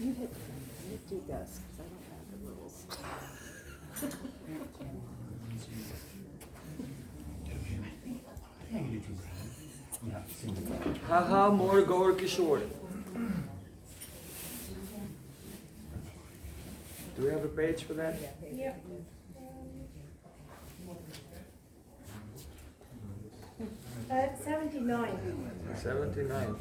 You do this, because I don't have the rules. Haha, more Gaur Kishore. Do we have a page for that? Yeah. 79. 79.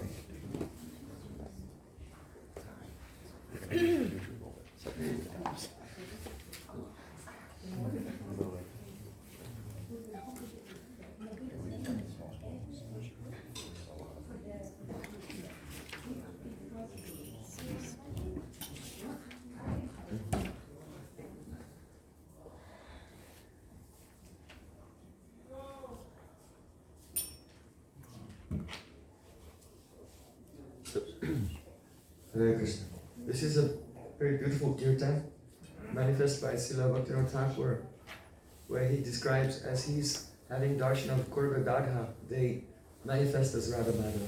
Hare Krishna. This is a very beautiful kirtan manifest by Srila Bhaktivinoda Thakur, where he describes as he's having darshan of Kurva Gadha, they manifest as Radha Madhava.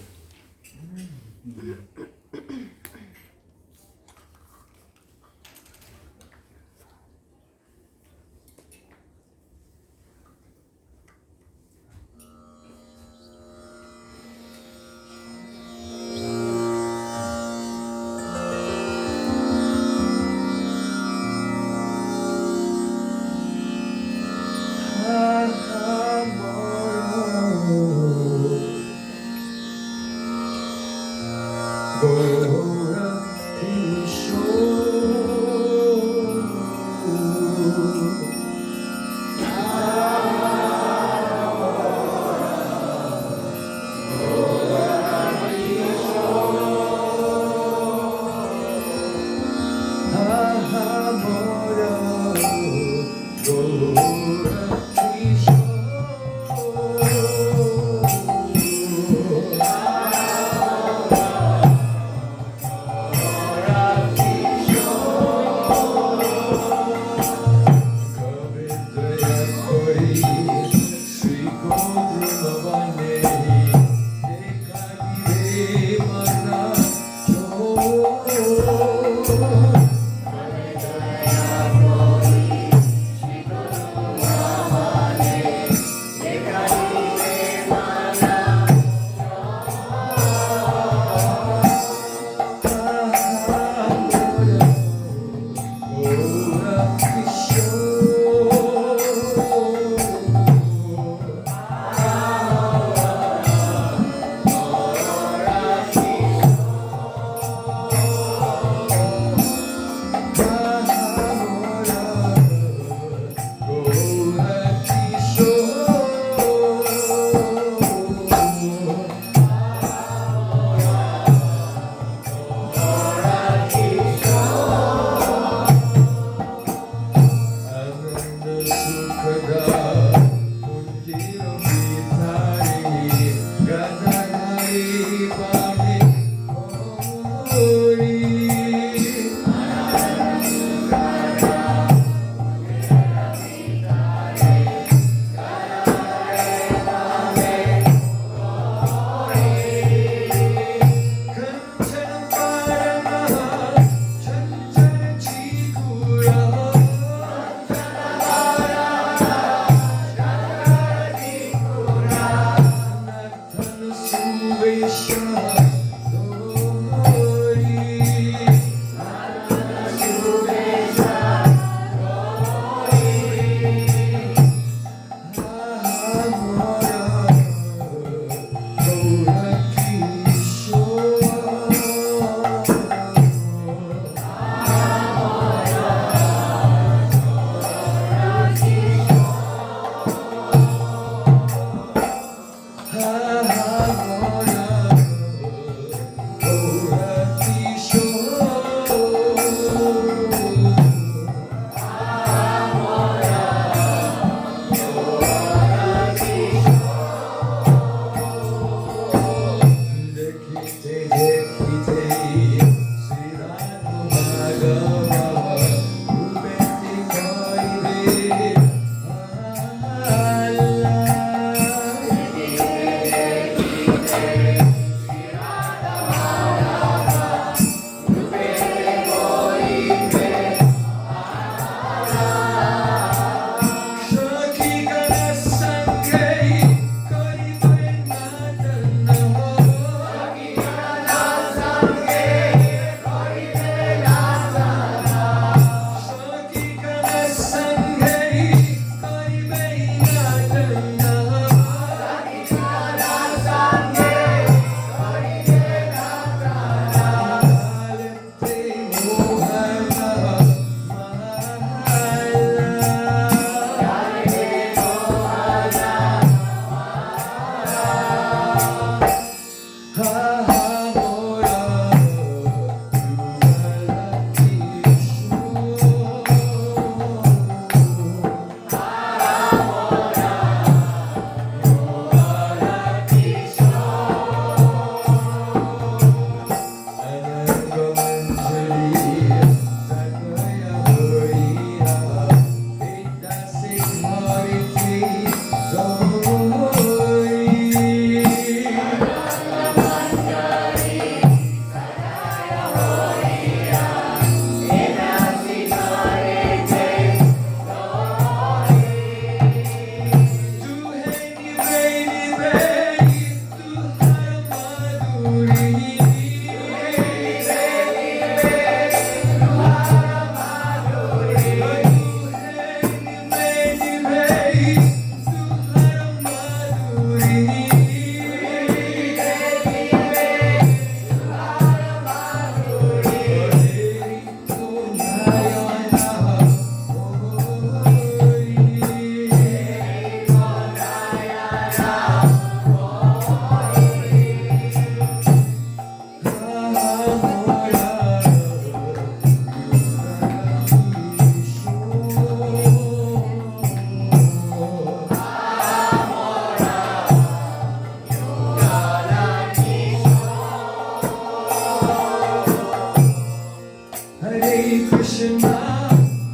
Krishna,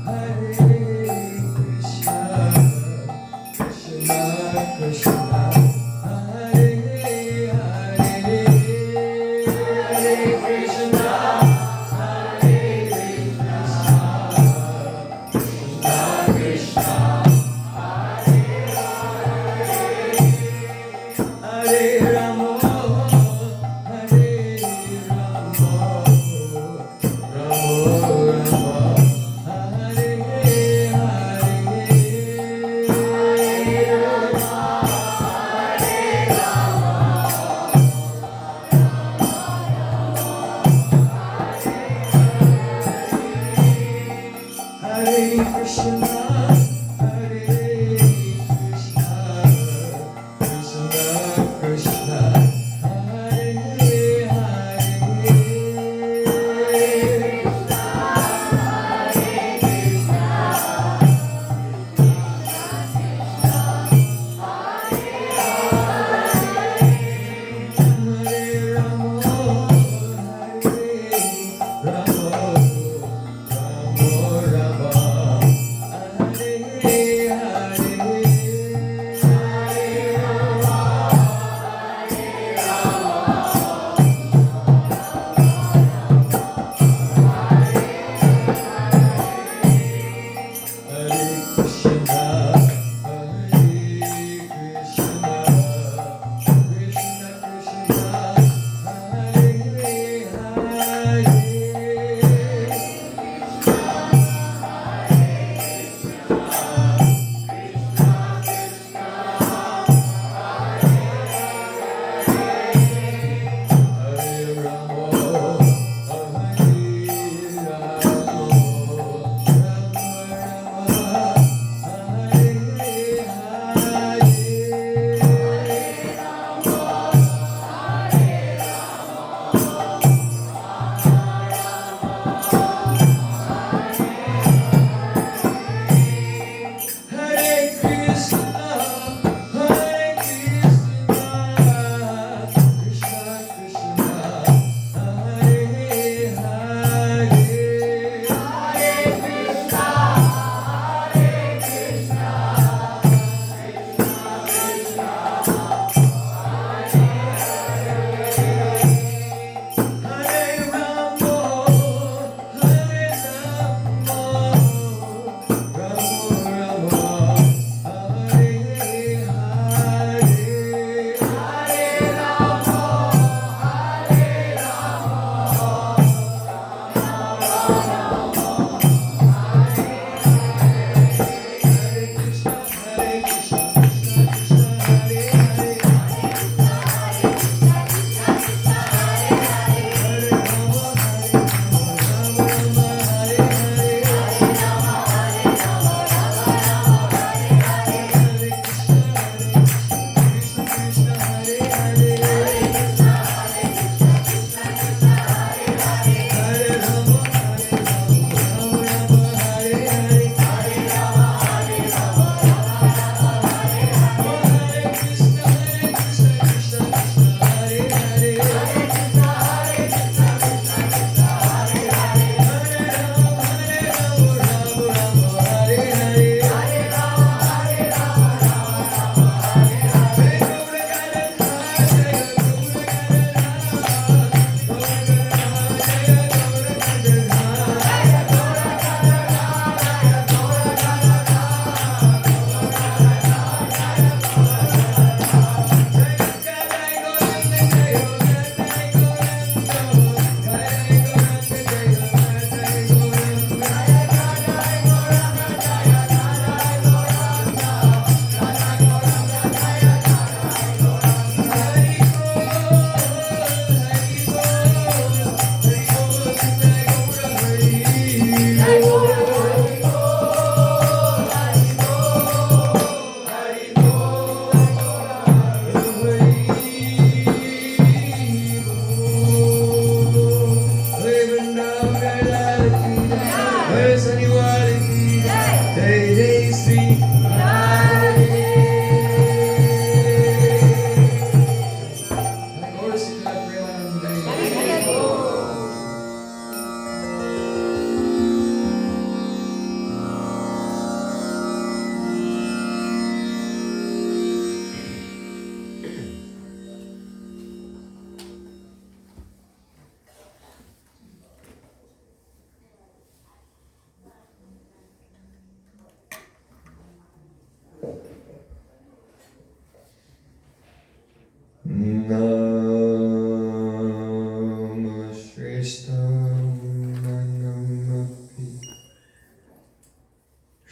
Hare Krishna, Krishna Krishna, Hare Hare, Hare Krishna, Hare Krishna, Krishna Hare Rama, Hare Rama, Rama Rama, Hare Hare Krishna, Hare Krishna, Krishna Krishna, Hare Hare. Hare Rama, Hare Rama, Rama Rama,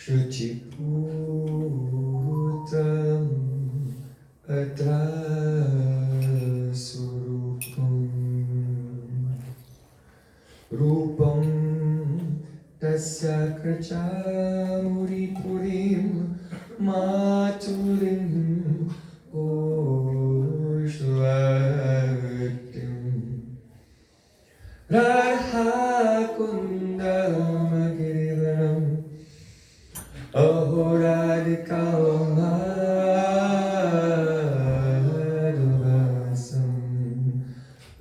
Shuchipūtam atra surupam rupam tasya krachamuripurim maturim oshvatim radha kundamagirivaram ahoradika madhuvasam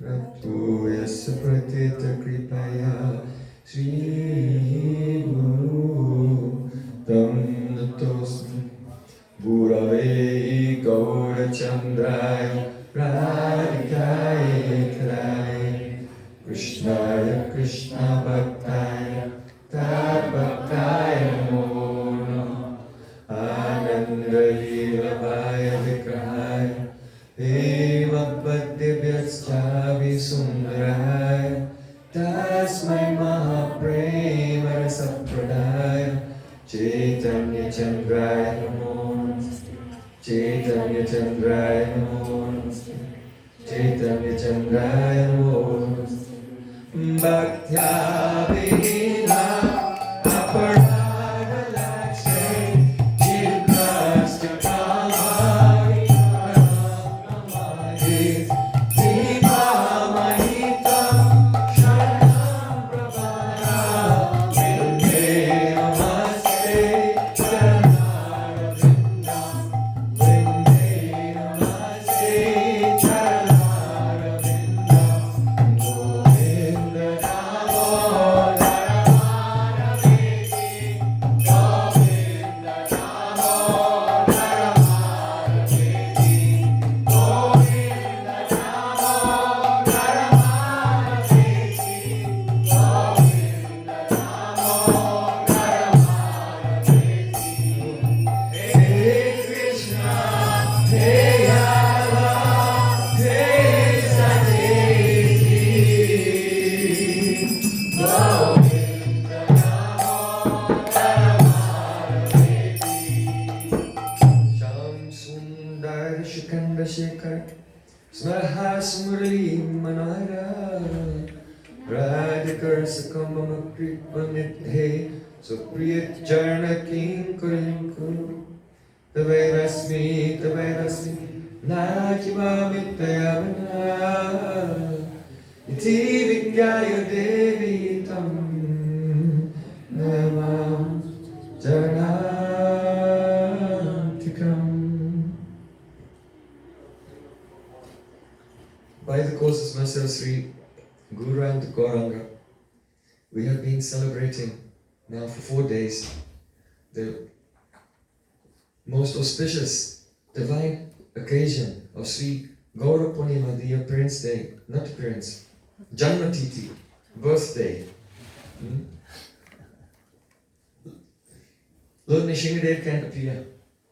raptu yasya pratita kripaya Shri Guru Tam Natosmi Gurave Gaura Chandraya Radhikaya Kaya Krishnaya Krishna Bhaktaya Tad Bhaktaya Namo Namaha Ananda Leelavaya Vigrahaya Eva Bhaktivyaschavi Sundaraya Tasmai Mahaprema Rasapradaya Chaitanya Chandraya Namo Namaste Chaitanya Chandraya Namo Namaste Chaitanya Chandraya Namo Namaste Bhaktya Vihina Aparada Lakshmi Chidrasya Kamari Namadi Diva Mahitam Sharanam Prabhara Vilme Namaste Charanara Vindam Vilme Namaste Charanara Vindam Govinda Damodara Maraveti Govinda Damodara Maraveti Govinda Damodara Maraveti Govinda Damodara Maraveti Hare Krishna Hare Rama Hare Sadeti Govinda Damodara Maraveti Sham Sundar Shikanda Shekhar Smahas Murli Manara Radhikar Sakambama Kripanithe Supriyat Charna Kinkurim Kuru Tavai Rasmi Nachivamittayavana Iti Vidyaya Devi Tam Namam Janantikam. By the course of Master Sri Guru and Gauranga, we have been celebrating now for 4 days the most auspicious divine occasion of Sri Gaura Purnima, the appearance day, not appearance, Janmatiti, birthday. Lord Nishingadev can appear,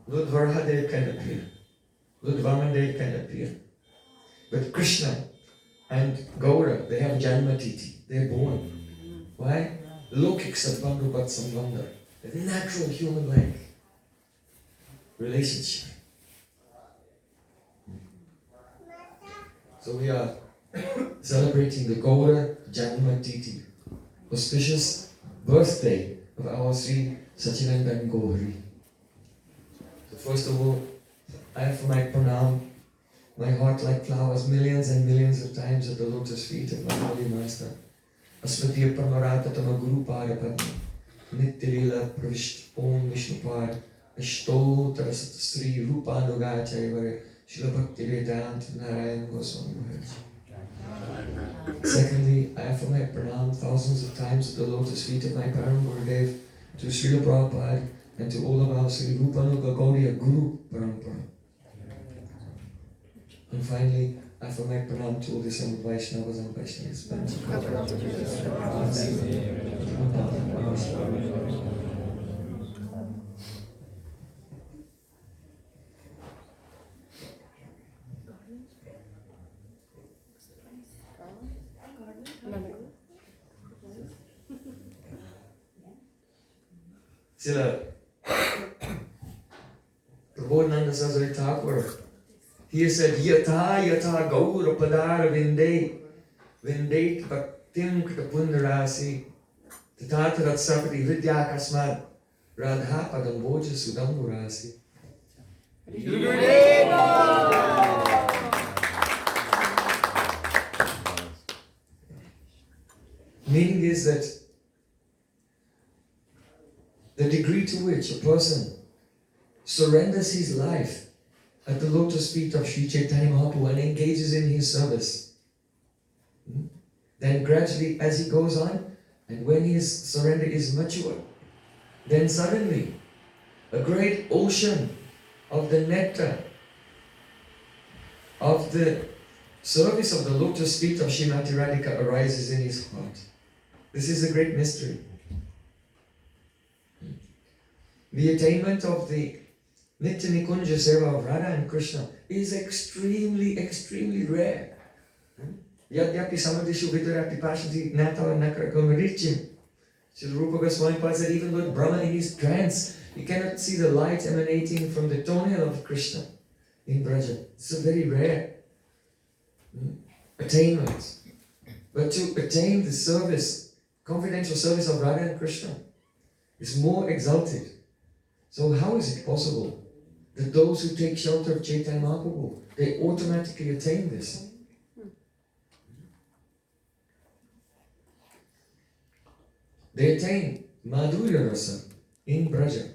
Lord Varahadev can appear, Lord Vamandev can appear. But Krishna and Gaura, they have Janmatiti, they're born. Why? Lokik Satvang Rupat Samvanda, a natural human-like relationship. So we are celebrating the Gaura Janmatiti, auspicious birthday of our Sri Sachidananda Gauri. So first of all, I offer my pranam, my heart like flowers, millions and millions of times at the lotus feet of my holy master. Asmatiya Paramarata Tama Guru Pada Padma Nityalila Pravisht Om Vishnupad Ashtotra Sri Rupanuga Chaivari Srila Bhakti Vedanta Narayan Goswami Maharaj. Secondly, I offer my pranam thousands of times at the lotus feet of my Param Gurudev, to Srila Prabhupada and to all of our Sri Rupanuga Gaudiya Guru Parampara. And finally, I offer my pranam to all the assembled Vaishnavas and Vaishnavas. Srila Prabodhananda Saraswati Thakur, he said, Yatha yatha gaura padara vinde, vindate bhaktim katapundarasi, tathat ratsapati vidya kasmad, radha padam boja sudamburasi. Meaning is that the degree to which a person surrenders his life at the lotus feet of Sri Chaitanya Mahaprabhu and engages in his service, then gradually as he goes on, and when his surrender is mature, then suddenly a great ocean of the nectar of the service of the lotus feet of Srimati Radhika arises in his heart. This is a great mystery. The attainment of the Nitya Nikunja Seva of Radha and Krishna is extremely, extremely rare. Yadyapi samadhishu vidurapi pashanti nata nakra kumarichim. Srila Rupa Goswami Pad said even Lord Brahma in his trance, you cannot see the light emanating from the toenail of Krishna in Braja. It's a very rare attainment. But to attain the service, confidential service of Radha and Krishna is more exalted. So how is it possible that those who take shelter of Chaitanya Mahaprabhu, they automatically attain this? They attain Madhurya Rasa in Braja.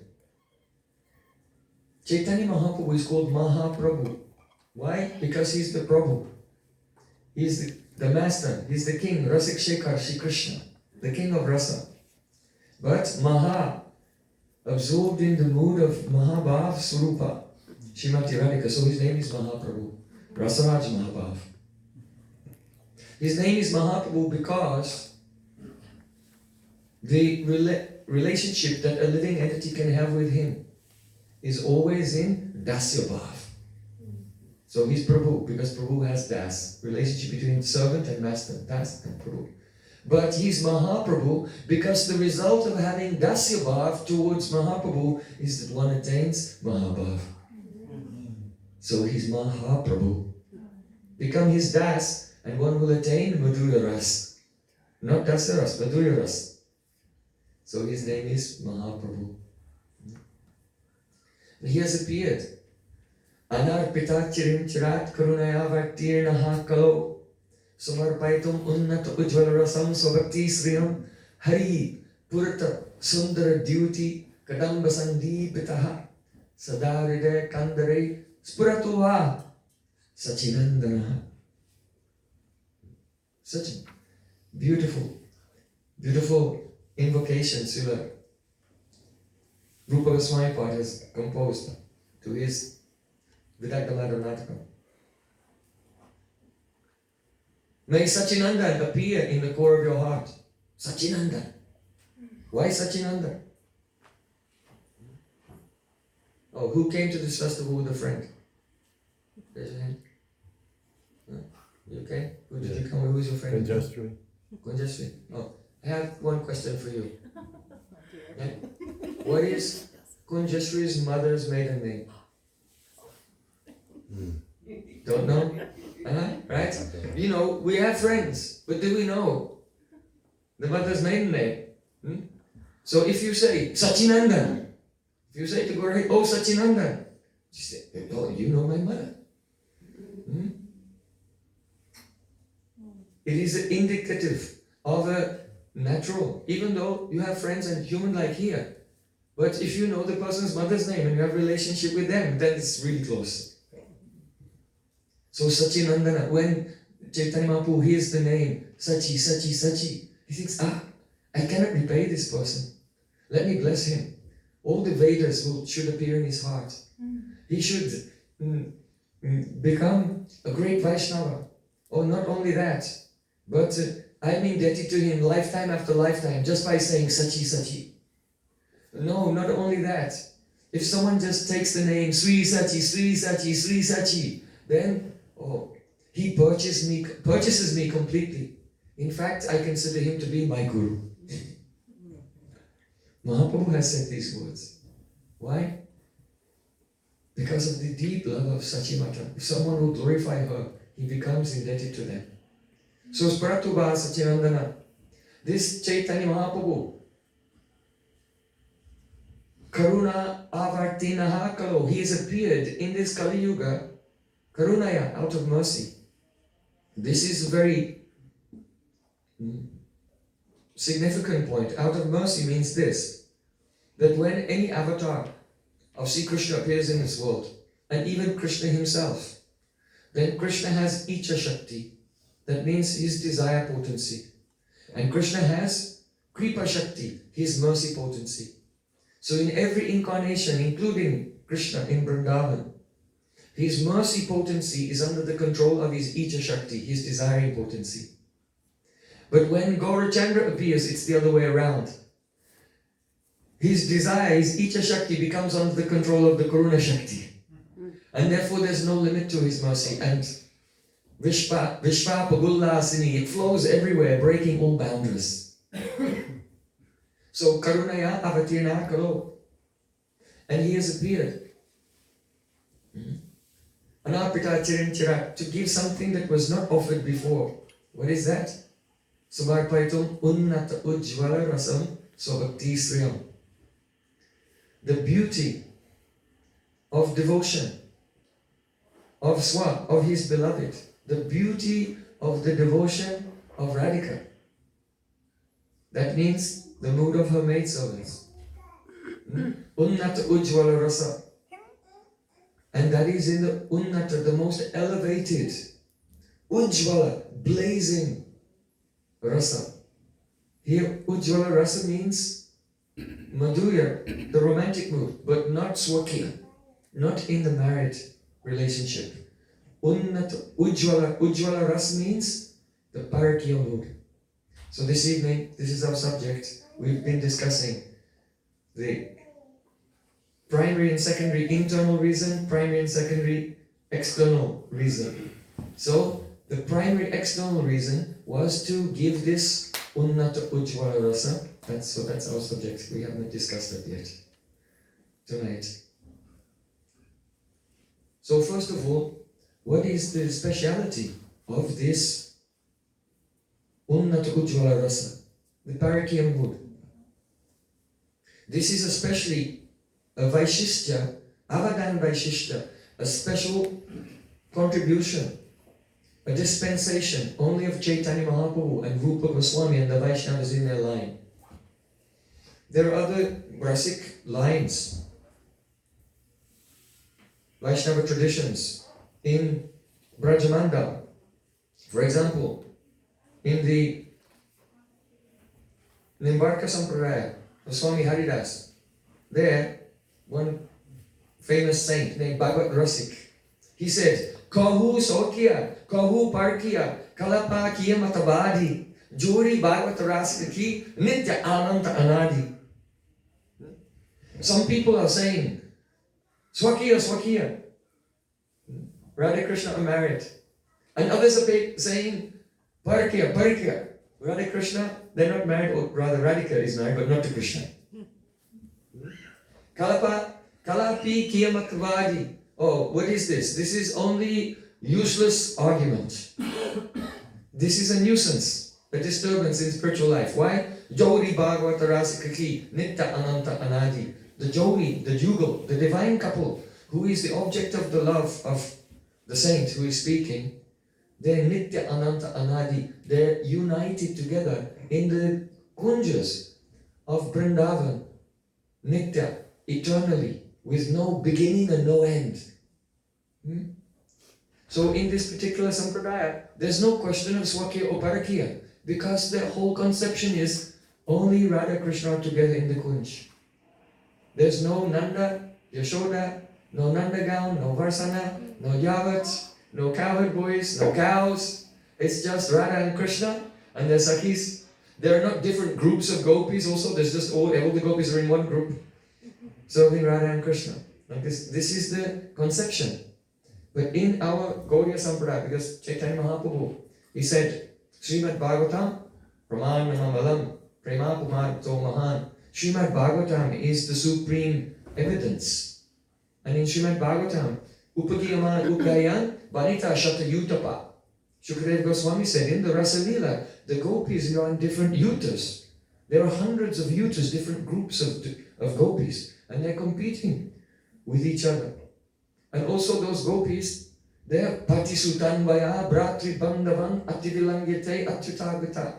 Chaitanya Mahaprabhu is called Mahaprabhu. Why? Because he's the Prabhu. He's the master. He's the king. Rasik Shekhar Shri Krishna, the king of Rasa. But Maha, absorbed in the mood of Mahabhav Swarupa, Srimati Radhika. So his name is Mahaprabhu. Rasaraj Mahabhav. His name is Mahaprabhu because the relationship that a living entity can have with him is always in Dasya Bhav. So he's Prabhu because Prabhu has Das, relationship between servant and master, Das and Prabhu. But he's Mahaprabhu because the result of having Dasya Bhav towards Mahaprabhu is that one attains Mahabhav. So he's Mahaprabhu. Become his Das and one will attain Madhurya Ras. Not Dasya Ras, Madhurya Ras. So his name is Mahaprabhu. He has appeared. Anarpita chirim chirat karunaya vartirnaha kalo Sumarpaitum unnata ujjvala rasam svabhakti sriyam Hari purata sundara duty kadamba sandipitaha Sadaride kandare spuratuha Sachinandana. Such a beautiful, beautiful invocation Srila Rupa Goswami Pad has composed to his Vidagdamada Natakam. May Sachinandan appear in the core of your heart. Sachinandan. Why Sachinandan? Oh, who came to this festival with a friend? Raise your hand. No? You okay? Who did you come with? Who's your friend? Conjustry. Conjustry. Oh, I have one question for you. Yeah? What is Kunjashri's mother's maiden name? Don't know? Right? You know, we have friends, but do we know the mother's maiden name? So if you say Sachinandan, if you say to Gaura, oh Sachinandan, she say, oh, you know my mother. It is indicative of a natural, even though you have friends and human like here, but if you know the person's mother's name and you have a relationship with them, then it's really close. So Sachinandana, when Chaitanya Mahaprabhu hears the name Sachi, Sachi, Sachi, he thinks, I cannot repay this person. Let me bless him. All the Vedas should appear in his heart. He should become a great Vaishnava. Oh, not only that, but I'm indebted to him lifetime after lifetime just by saying Sachi, Sachi. No, not only that. If someone just takes the name Sri Sachi, Sri Sachi, Sri Sachi, then he purchases me completely. In fact, I consider him to be my guru. Mahaprabhu has said these words. Why? Because of the deep love of Sachimata. If someone will glorify her, he becomes indebted to them. So Spratuba Sachinandana, this Chaitanya Mahaprabhu, Karuna Avartinaha Kalo, he has appeared in this Kali Yuga, Karunaya, out of mercy. This is a very significant point. Out of mercy means this, that when any avatar of Sri Krishna appears in this world, and even Krishna himself, then Krishna has Icha Shakti, that means his desire potency. And Krishna has Kripa Shakti, his mercy potency. So in every incarnation, including Krishna in Vrindavan, his mercy potency is under the control of his Icha Shakti, his desiring potency. But when Gaurachandra appears, it's the other way around. His desire, his Icha Shakti becomes under the control of the Karuna Shakti. And therefore there's no limit to his mercy. And Vishva Pagullasini, it flows everywhere, breaking all boundaries. So Karunaya Avatirna Kalo. And he has appeared. Anapita Chirinchira, to give something that was not offered before. What is that? Samarpaitum Unnata Ujjvala Rasam Swabhakti Sriyam. The beauty of devotion, of Swa, of his beloved. The beauty of the devotion of Radhika. That means the mood of her maidservants. Unnata Ujjvala Rasa. And that is in the Unnata, the most elevated, Ujjvala, blazing Rasa. Here Ujjvala Rasa means Madhurya, the romantic mood, but not Swakya, not in the married relationship. Unnata Ujjvala Rasa means the Parakya mood. So this evening, this is our subject. We've been discussing the primary and secondary internal reason, primary and secondary external reason. So the primary external reason was to give this Unnata Ujjvala Rasa. That's our subject. We haven't discussed that yet tonight. So first of all, what is the speciality of this Unnata Ujjvala Rasa, the Parakya mood? This is especially a Vaishistya, Avadan Vaishistya, a special contribution, a dispensation only of Chaitanya Mahaprabhu and Rupa Goswami and the Vaishnavas in their line. There are other Rasic lines, Vaishnava traditions in Brajamanda. For example, in the Nimbarka Sampradaya of Swami Haridas, there, one famous saint named Bhagavat Rasik, he said, Kahu Sokya, Kahu Parkya, Kalapa Kiya Matabadi, Juri Bhagavat Rasika ki Nitya Ananta Anadi. Some people are saying, Swakya, Swakya. Radha Krishna are married. And others are saying, Parkya, Parkya. Radha Krishna, they're not married, or rather Radhika is married, but not to Krishna. Kalapi Kiyamatavadi. Oh, what is this? This is only useless argument. This is a nuisance, a disturbance in spiritual life. Why? Jodi Bhagavata Rasikaki, Nitta Ananta Anadi. The Jodi, the Jugal, the divine couple, who is the object of the love of the saint who is speaking, they're Nitya Ananta Anadi. They're united together in the kunjas of Vrindavan, Nitya, eternally, with no beginning and no end. So in this particular sampradaya, there's no question of Swakya or Parakya, because the whole conception is only Radha Krishna are together in the kunj. There's no Nanda, Yashoda, no Nandagaon, no Varsana, no Yavat, no cowherd boys, no cows. It's just Radha and Krishna and their Sakhis. There are not different groups of gopis also. There's just all the gopis are in one group, serving Radha and Krishna. Like this is the conception. But in our Gaudiya Sampradaya, because Chaitanya Mahaprabhu, he said, Srimad Bhagavatam, Pramanamamalam, Premapumarto Mahan, Srimad Bhagavatam is the supreme evidence. And in Srimad Bhagavatam, Upagiyama Ugayan Vanita Shata Yutapa. Shukadeva Goswami said in the Rasa Leela, the gopis are in different yutas. There are hundreds of yutas, different groups of gopis, and they're competing with each other. And also those gopis, they're Patisutan Vaya Bratri Bandavan Ativilangyate Atyutagata.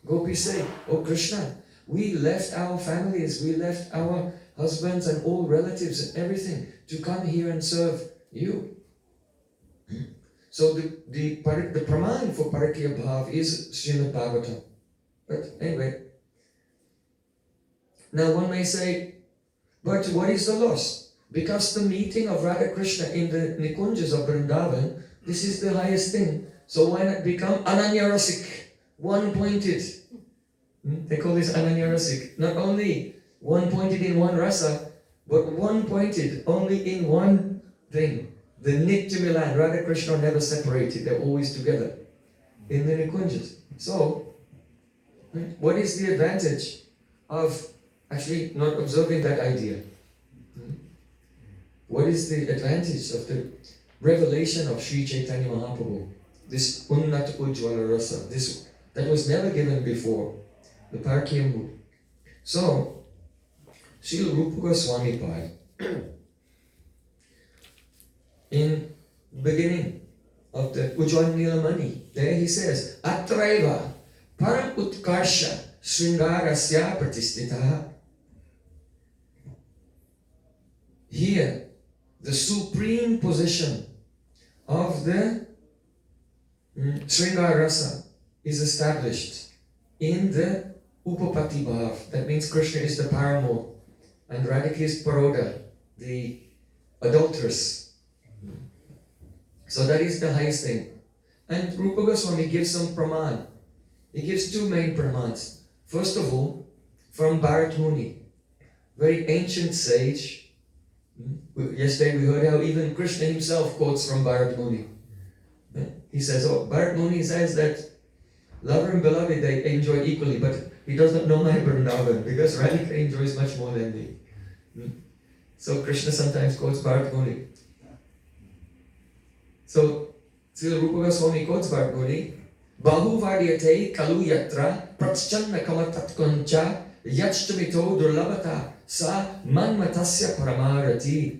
Gopis say, oh Krishna, we left our families, we left our husbands and all relatives and everything to come here and serve you. So the praman for Parakya Bhav is Srimad Bhagavatam. But anyway, now one may say, but what is the loss? Because the meeting of Radha Krishna in the Nikunjas of Vrindavan, this is the highest thing. So why not become Ananya Rasik, one-pointed? They call this Ananya Rasik. Not only one-pointed in one rasa, but one-pointed only in one thing. The Nitya Milan, Radha Krishna are never separated. They're always together in the Nikunjas. So, what is the advantage of actually not observing that idea? What is the advantage of the revelation of Sri Chaitanya Mahaprabhu? This Unnat Ujjvala Rasa, this that was never given before, the Parakya mood. So, Srila Rupa Goswami Pai, in beginning of the Ujjvala Nilamani, there he says, Atraiva Param Utkarsha Sringarasya Pratistitaha. Here, the supreme position of the Sringar Rasa is established in the Upapati Bhav. That means Krishna is the paramour and Radhika is Paroda, the adulteress. So that is the highest thing. And Rupa Goswami gives some praman. He gives two main pramans. First of all, from Bharat Muni, very ancient sage. Yesterday we heard how even Krishna himself quotes from Bharat Muni. He says, oh, Bharat Muni says that lover and beloved, they enjoy equally, but he does not know my Vrindavan because Radhika enjoys much more than me. So Krishna sometimes quotes Bharat Muni. So Srila Rupa Goswami quotes Bharat Muni, Bahu Vadyate Kalu Yatra Prachanna Kamatatkuncha Yachtamito Durlabhata Sa Manmatasya Paramarati.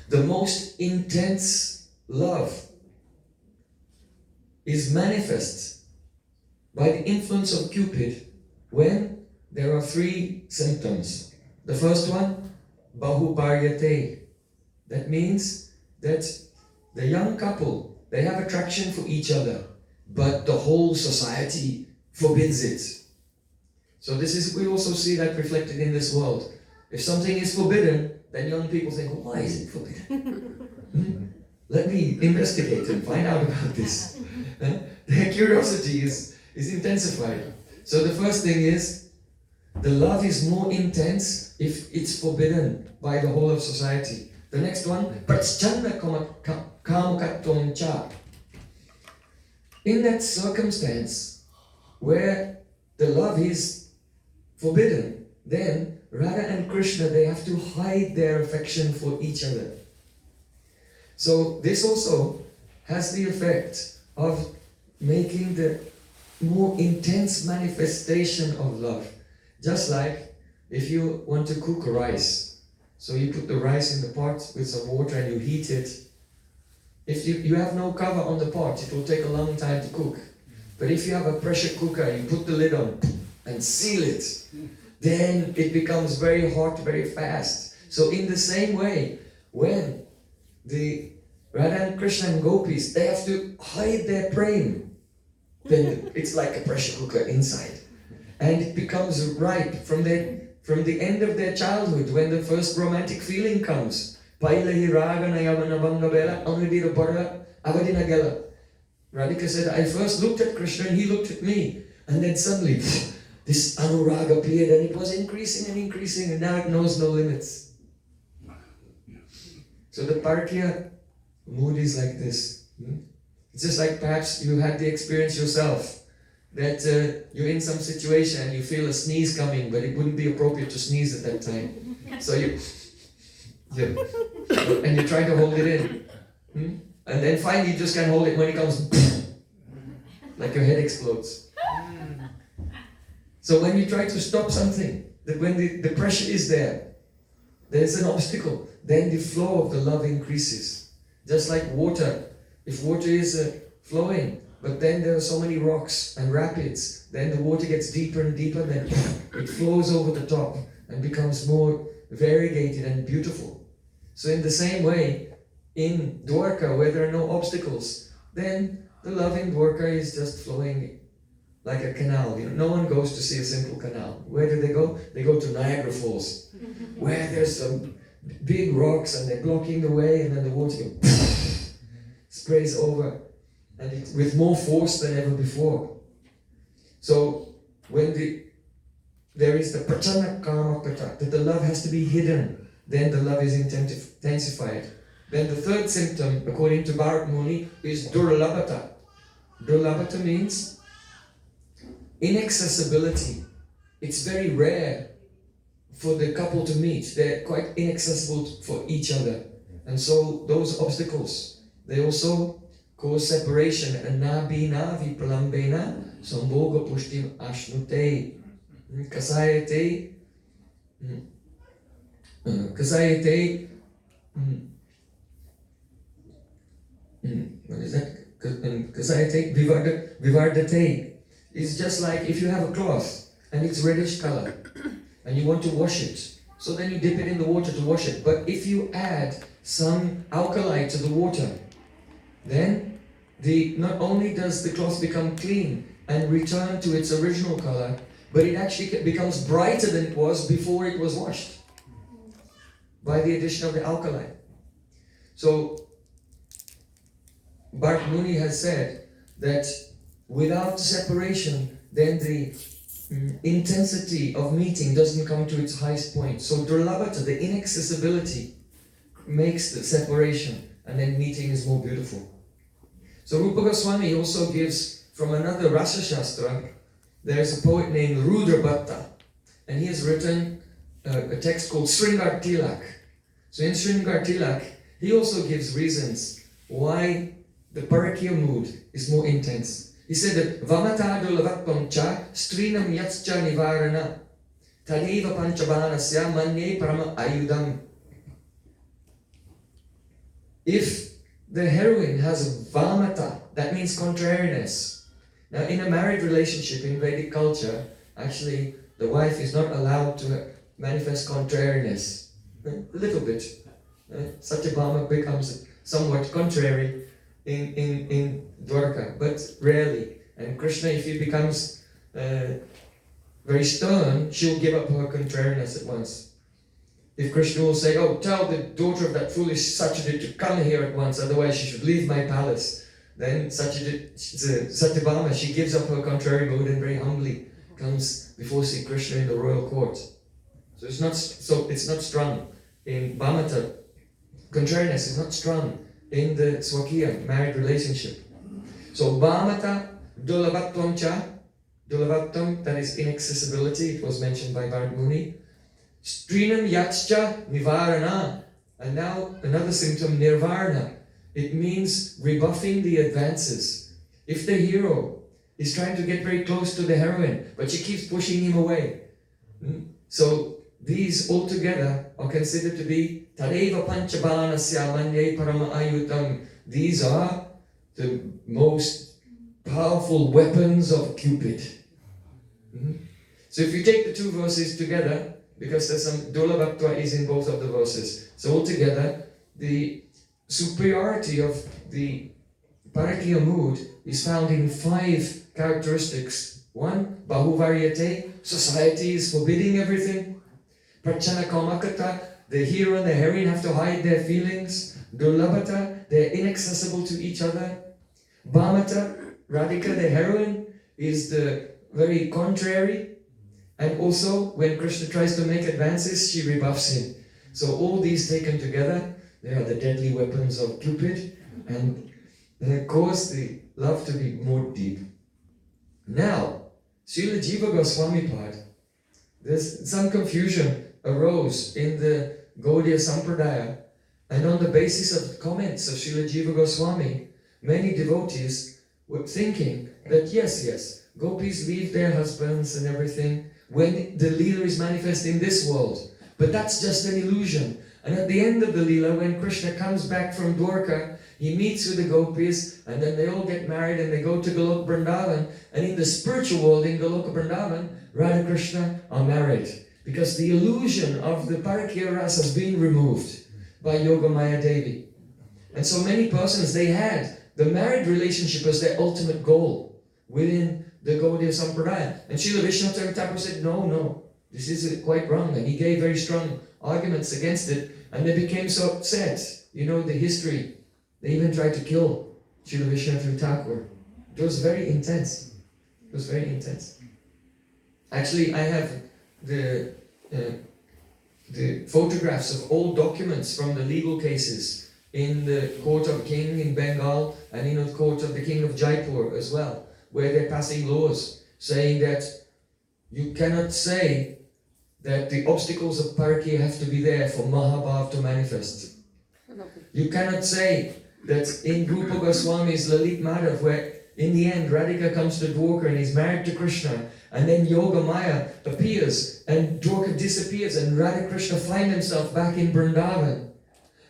The most intense love is manifest by the influence of Cupid when there are three symptoms. The first one, Bahu Paryate. That means that the young couple, they have attraction for each other, but the whole society forbids it. So we also see that reflected in this world. If something is forbidden, then young people think, well, why is it forbidden? Let me investigate and find out about this. Their curiosity is intensified. So the first thing is, the love is more intense if it's forbidden by the whole of society. The next one, Prachanna Kamakatvam Cha. In that circumstance where the love is forbidden, then Radha and Krishna, they have to hide their affection for each other. So this also has the effect of making the more intense manifestation of love. Just like if you want to cook rice, so you put the rice in the pot with some water and you heat it. If you have no cover on the pot, it will take a long time to cook. But if you have a pressure cooker, you put the lid on and seal it, then it becomes very hot very fast. So in the same way, when the Radha and Krishna and gopis, they have to hide their prem, then it's like a pressure cooker inside. And it becomes ripe from the end of their childhood, when the first romantic feeling comes. Radhika said, I first looked at Krishna and he looked at me. And then suddenly, this anuraga appeared and it was increasing and now it knows no limits. So the Parakya mood is like this. It's just like perhaps you had the experience yourself. that you're in some situation and you feel a sneeze coming, but it wouldn't be appropriate to sneeze at that time. So you and you try to hold it in. And then finally you just can't hold it when it comes like your head explodes. So when you try to stop something, that when the pressure is there, there's an obstacle, then the flow of the love increases. Just like water. If water is flowing, but then there are so many rocks and rapids, then the water gets deeper and deeper, then it flows over the top and becomes more variegated and beautiful. So in the same way, in Dwarka, where there are no obstacles, then the love in Dwarka is just flowing like a canal. No one goes to see a simple canal. Where do they go? They go to Niagara Falls, where there's some big rocks and they're blocking the way, and then the water goes, sprays over, and with more force than ever before. So when there is the prachana karma kata, that the love has to be hidden, then the love is intensified. Then the third symptom, according to Bharat Muni, is durlabhata. Durlabhata means inaccessibility. It's very rare for the couple to meet. They're quite inaccessible for each other. And so those obstacles, they also cause separation. Anabhina vipralambena sambhoga pushtim ashnute kasayate what is that? Kasayate vivardate. It's just like if you have a cloth and it's reddish color and you want to wash it. So then you dip it in the water to wash it. But if you add some alkali to the water, then not only does the cloth become clean and return to its original color, but it actually becomes brighter than it was before it was washed by the addition of the alkali. So Bharat Muni has said that without separation, then the intensity of meeting doesn't come to its highest point. So durlabhata, the inaccessibility, makes the separation, and then meeting is more beautiful. So Rupa Goswami also gives from another Rasa Shastra. There's a poet named Rudra Bhatta, and he has written a text called Sringar Tilak. So in Sringar Tilak, he also gives reasons why the parakya mood is more intense. He said that Vamata dulavatvam cha strinam yatscha nivarana tadeva panchabanasya manye parama ayudam. If the heroine has a vamata, that means contrariness. Now in a married relationship in Vedic culture, actually the wife is not allowed to manifest contrariness. A little bit. Satyabhama becomes somewhat contrary in Dwarka, but rarely. And Krishna, if he becomes very stern, she'll give up her contrariness at once. If Krishna will say, oh, tell the daughter of that foolish Satyajit to come here at once, otherwise she should leave my palace, then Satyabhama, she gives up her contrary mood and very humbly comes before Sri Krishna in the royal court. So it's not strong in Bhamata. Contrariness is not strong in the Swakiya, married relationship. So Bhamata dulavatvam cha, dulavatvam, that is inaccessibility, it was mentioned by Bharat Muni. Strinam yatscha nivarana, and now another symptom, nirvarna. It means rebuffing the advances. If the hero is trying to get very close to the heroine, but she keeps pushing him away. So these altogether are considered to be Tadeva Panchabanasya Manye Parama Ayutam. These are the most powerful weapons of Cupid. So if you take the two verses together, because there's some Dulavatva is in both of the verses. So altogether, the superiority of the Parakya mood is found in 5 characteristics. 1, Bahuvaryate, society is forbidding everything. Prachana Kamakata, the hero and the heroine have to hide their feelings. Durlabhata, they're inaccessible to each other. Bhamata, Radhika, the heroine, is the very contrary. And also, when Krishna tries to make advances, she rebuffs him. So all these taken together, they are the deadly weapons of Cupid, and they cause the love to be more deep. Now, Srila Jiva Goswami Pad, there's some confusion arose in the Gaudiya Sampradaya, and on the basis of comments of Srila Jiva Goswami, many devotees were thinking that yes, gopis leave their husbands and everything when the Leela is manifest in this world. But that's just an illusion. And at the end of the Leela, when Krishna comes back from Dwarka, he meets with the gopis, and then they all get married and they go to Goloka Vrindavan. And in the spiritual world, in Goloka Vrindavan, Radha Krishna are married. Because the illusion of the Parakya Rasa has been removed by Yogamaya Devi. And so many persons, they had the married relationship as their ultimate goal within the Gaudiya Sampradaya. And Srila Vishnu Thakur said, no, this is quite wrong. And he gave very strong arguments against it. And they became so upset. You know the history. They even tried to kill Srila Vishnu Thakur. It was very intense. It was very intense. Actually, I have the photographs of old documents from the legal cases in the court of king in Bengal and in the court of the king of Jaipur as well, where they're passing laws saying that you cannot say that the obstacles of Parakya have to be there for Mahabhav to manifest. You cannot say that in Rupa Goswami's Lalit Madhav, where in the end Radhika comes to Dwarka and is married to Krishna, and then Yogamaya appears and Dwarka disappears and Radha Krishna find himself back in Vrindavan.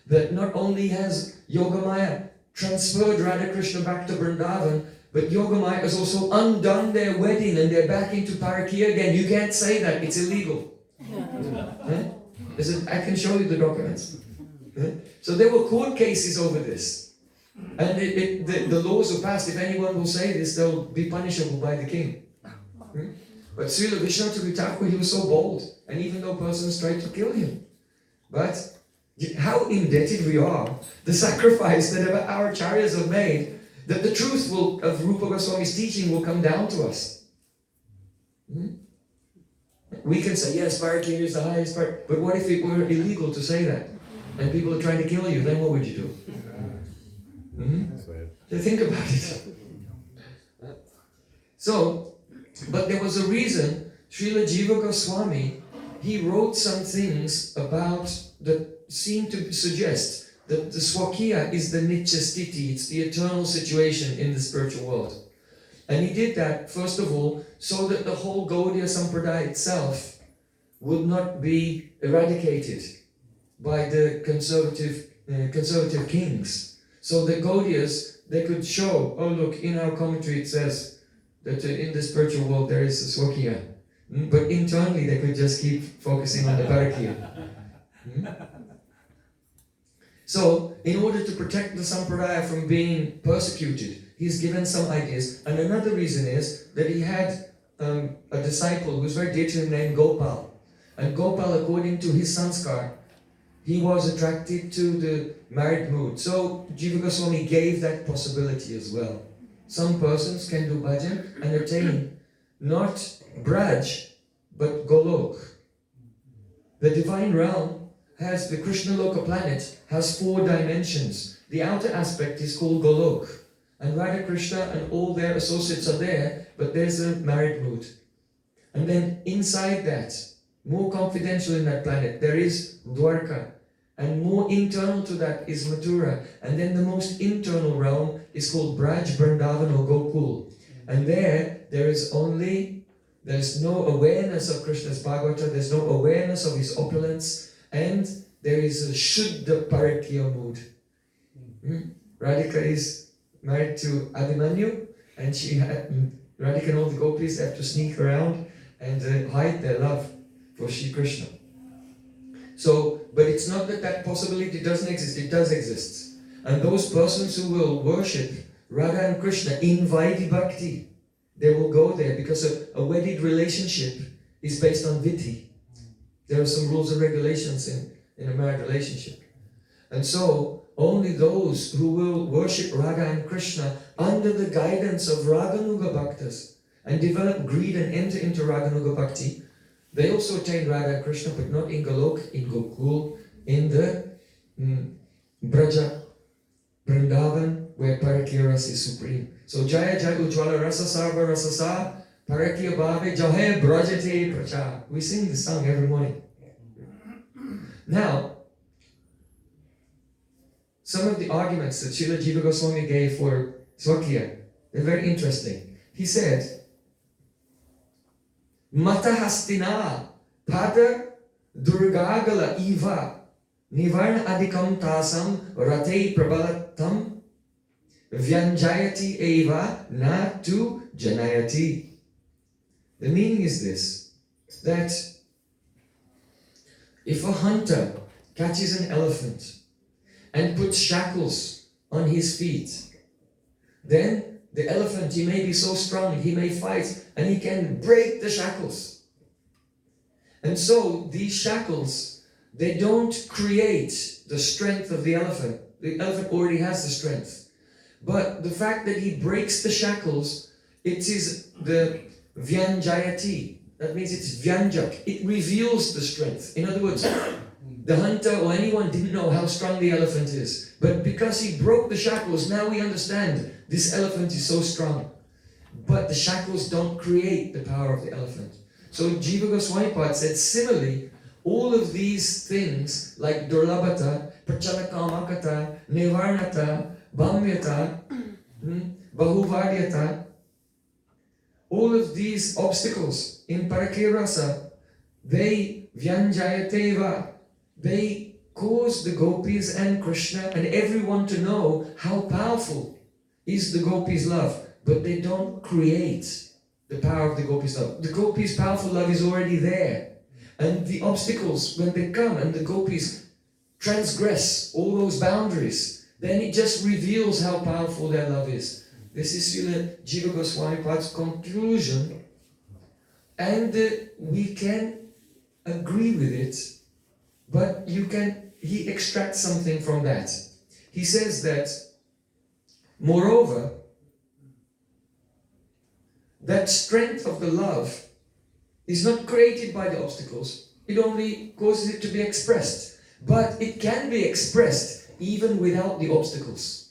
That not only has Yogamaya transferred Radha Krishna back to Vrindavan, but Yogamaya has also undone their wedding and they're back into Parakya again. You can't say that, it's illegal. I can show you the documents. So there were court cases over this. And the laws were passed. If anyone will say this, they'll be punishable by the king. But Srila Vishnu Thakur, he was so bold. And even though persons tried to kill him. But how indebted we are, the sacrifice that our acharyas have made, that the truth of Rupa Goswami's teaching will come down to us. We can say, yes, Parakya is the highest part, but what if it were illegal to say that? And people are trying to kill you, then what would you do? So think about it. So, but there was a reason, Srila Jiva Goswami, he wrote some things about that seem to suggest that the Swakiya is the Nitya Sthiti, it's the eternal situation in the spiritual world. And he did that, first of all, so that the whole Gaudiya Sampradaya itself would not be eradicated by the conservative kings. So the Gaudiyas, they could show, oh look, in our commentary it says that in the spiritual world there is a Swakiya. But internally they could just keep focusing on the Parakya. So, in order to protect the Sampradaya from being persecuted, he's given some ideas. And another reason is that he had a disciple who was very dear to him named Gopal. And Gopal, according to his sanskar, he was attracted to the married mood. So, Jiva Goswami gave that possibility as well. Some persons can do bhajan and attain not Braj, but Golok. The divine realm has, the Krishna Loka planet has 4 dimensions. The outer aspect is called Golok. And Radha Krishna and all their associates are there, but there's a married mood. And then inside that, more confidential in that planet, there is Dwarka. And more internal to that is Mathura. And then the most internal realm is called Braj, Vrindavan or Gokul. And there's no awareness of Krishna's Bhagavata, there's no awareness of his opulence, and there is a Shuddha Parakya mood. Radhika is married to Abhimanyu, and Radhika and all the gopis have to sneak around and hide their love for Shri Krishna. So, but it's not that possibility doesn't exist, it does exist. And those persons who will worship Radha and Krishna in Vaidhi Bhakti, they will go there because a wedded relationship is based on Vidhi. There are some rules and regulations in a married relationship. And so, only those who will worship Radha and Krishna under the guidance of Raganuga Bhaktas and develop greed and enter into Raganuga Bhakti, they also attain Radha and Krishna, but not in Golok, in Gokul, in the Braja, Vrindavan, where Parakya Rasa is supreme. So Jaya Jaya Ujjvala Rasa Sarva Rasa Sa Parakya Bhave Jahe Brajate Pracha. We sing this song every morning. Now, some of the arguments that Srila Jiva Goswami gave for Swakya, they're very interesting. He said, Mata Hastina Pada Durgagala Iva Nivarna Adikam Tasam Rate Prabalatam Vyanjayati Eva Na Tu Janayati. The meaning is this, that if a hunter catches an elephant and puts shackles on his feet, then the elephant, he may be so strong, he may fight, and he can break the shackles. And so these shackles, they don't create the strength of the elephant. The elephant already has the strength. But the fact that he breaks the shackles, it is the Vyanjayati. That means it's Vyanjak. It reveals the strength. In other words, the hunter or anyone didn't know how strong the elephant is. But because he broke the shackles, now we understand this elephant is so strong. But the shackles don't create the power of the elephant. So Jiva Goswami Pad said, similarly, all of these things like Durlabhata, Prachalakamakata, Nivarnata, Bhamyata, Bahuvadyata, all of these obstacles in Parakya Rasa, they Vyanjayateva, they cause the gopis and Krishna and everyone to know how powerful is the gopis' love, but they don't create the power of the gopis' love. The gopis' powerful love is already there. And the obstacles, when they come and the gopis transgress all those boundaries, then it just reveals how powerful their love is. This is Srila Jiva Goswami Pad's conclusion, and we can agree with it, but he extracts something from that. He says that, moreover, that strength of the love is not created by the obstacles. It only causes it to be expressed. But it can be expressed even without the obstacles.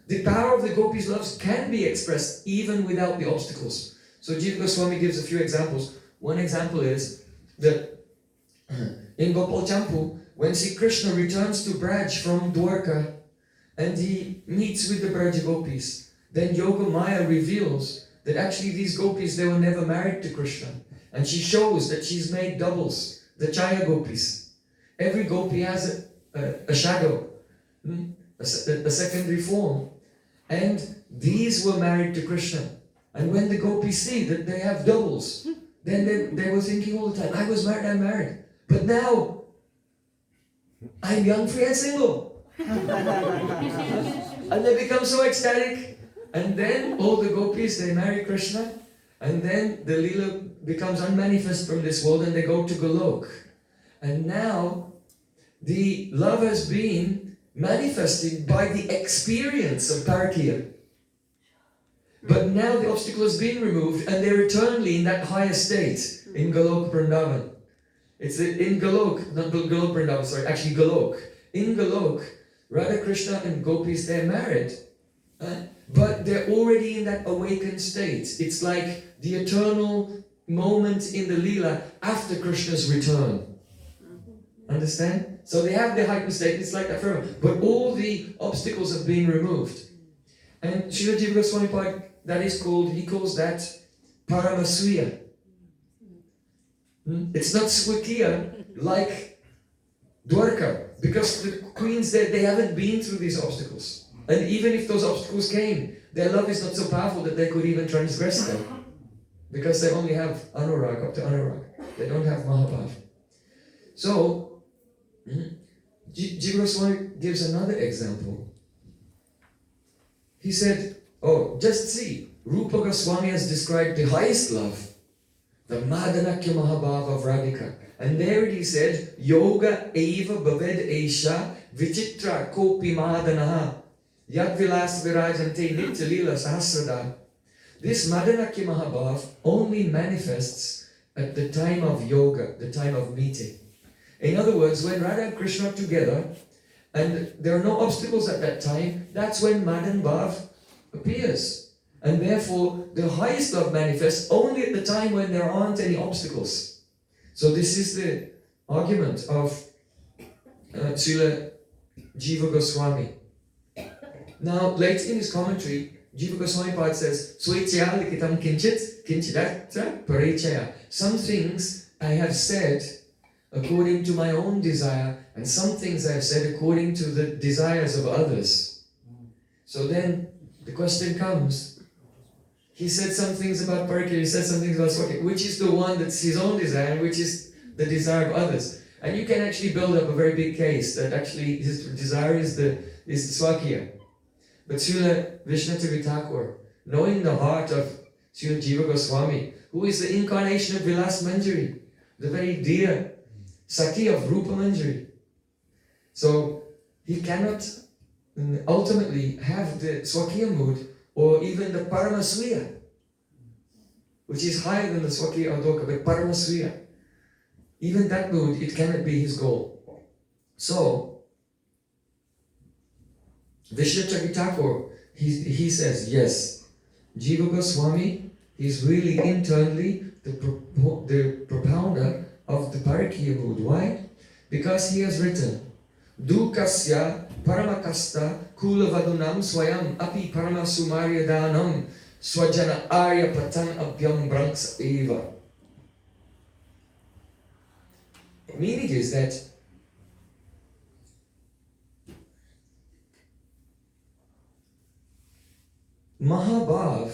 The power of the gopis' loves can be expressed even without the obstacles. So Jiva Goswami gives a few examples. One example is that in Gopal Champu, when Sri Krishna returns to Braj from Dwarka and he meets with the Braj gopis, then Yoga Maya reveals that actually these gopis, they were never married to Krishna. And she shows that she's made doubles, the Chaya gopis. Every gopi has a shadow, a secondary form. And these were married to Krishna. And when the gopis see that they have doubles, then they were thinking all the time, I was married, I'm married. But now, I'm young, free and single. And they become so ecstatic. And then all the gopis, they marry Krishna. And then the Leela becomes unmanifest from this world and they go to Golok. And now, the love has been manifested by the experience of Parakya. But now the obstacle has been removed and they're eternally in that higher state in Golok Vrindavan. It's in Golok, not Golok Vrindavan, sorry, actually Golok. In Golok, Radha Krishna and gopis, they're married. But they're already in that awakened state. It's like the eternal moment in the Leela after Krishna's return. Understand? So they have the heightened state, it's like that forever. But all the obstacles have been removed. And Srila Jiva Goswami Pad, he calls that Paramaswiya. It's not Swakya like Dwarka, because the queens there, they haven't been through these obstacles. And even if those obstacles came, their love is not so powerful that they could even transgress them. Because they only have Anurag, up to Anurag. They don't have Mahabhav. So, Jiva Goswami gives another example. He said, just see, Rupa Goswami has described the highest love, the Madhanakya Mahabhava of Radhika. And there he said, Yoga eva bhaved esha vichitra kopi madanaha yad vilas virajante nitya lila sahasrada. This Madhanakya Mahabhav only manifests at the time of yoga, the time of meeting. In other words, when Radha and Krishna are together, and there are no obstacles at that time, that's when Madan Bhav appears. And therefore, the highest love manifests only at the time when there aren't any obstacles. So this is the argument of Srila Jiva Goswami. Now, later in his commentary, Jiva Goswami Pad says, Swechaya likitam kinchit, kinchidatra parechaya. Some things I have said according to my own desire, and some things I have said according to the desires of others. So then the question comes, he said some things about Parikya, he said some things about Swakya. Which is the one that's his own desire and which is the desire of others? And you can actually build up a very big case that actually his desire is the Swakya. But Srila Vishnatavi Thakur, knowing the heart of Srila Jiva Goswami, who is the incarnation of Vilas Manjari, the very dear Sati of Rupa Manjari. So he cannot ultimately have the Swakya mood or even the Paramasriya, which is higher than the Swakya Adoka, but Paramasriya. Even that mood, it cannot be his goal. So, Vishnatavi Thakur, he says, yes, Jiva Goswami is really internally the propounder of the Parikya mood. Why? Because he has written, Dukasya Paramakasta Kulavadunam Swayam Api Paramasumarya Danam Swajana Arya Patan Abhyam Branks Eva. The meaning is that Mahabhav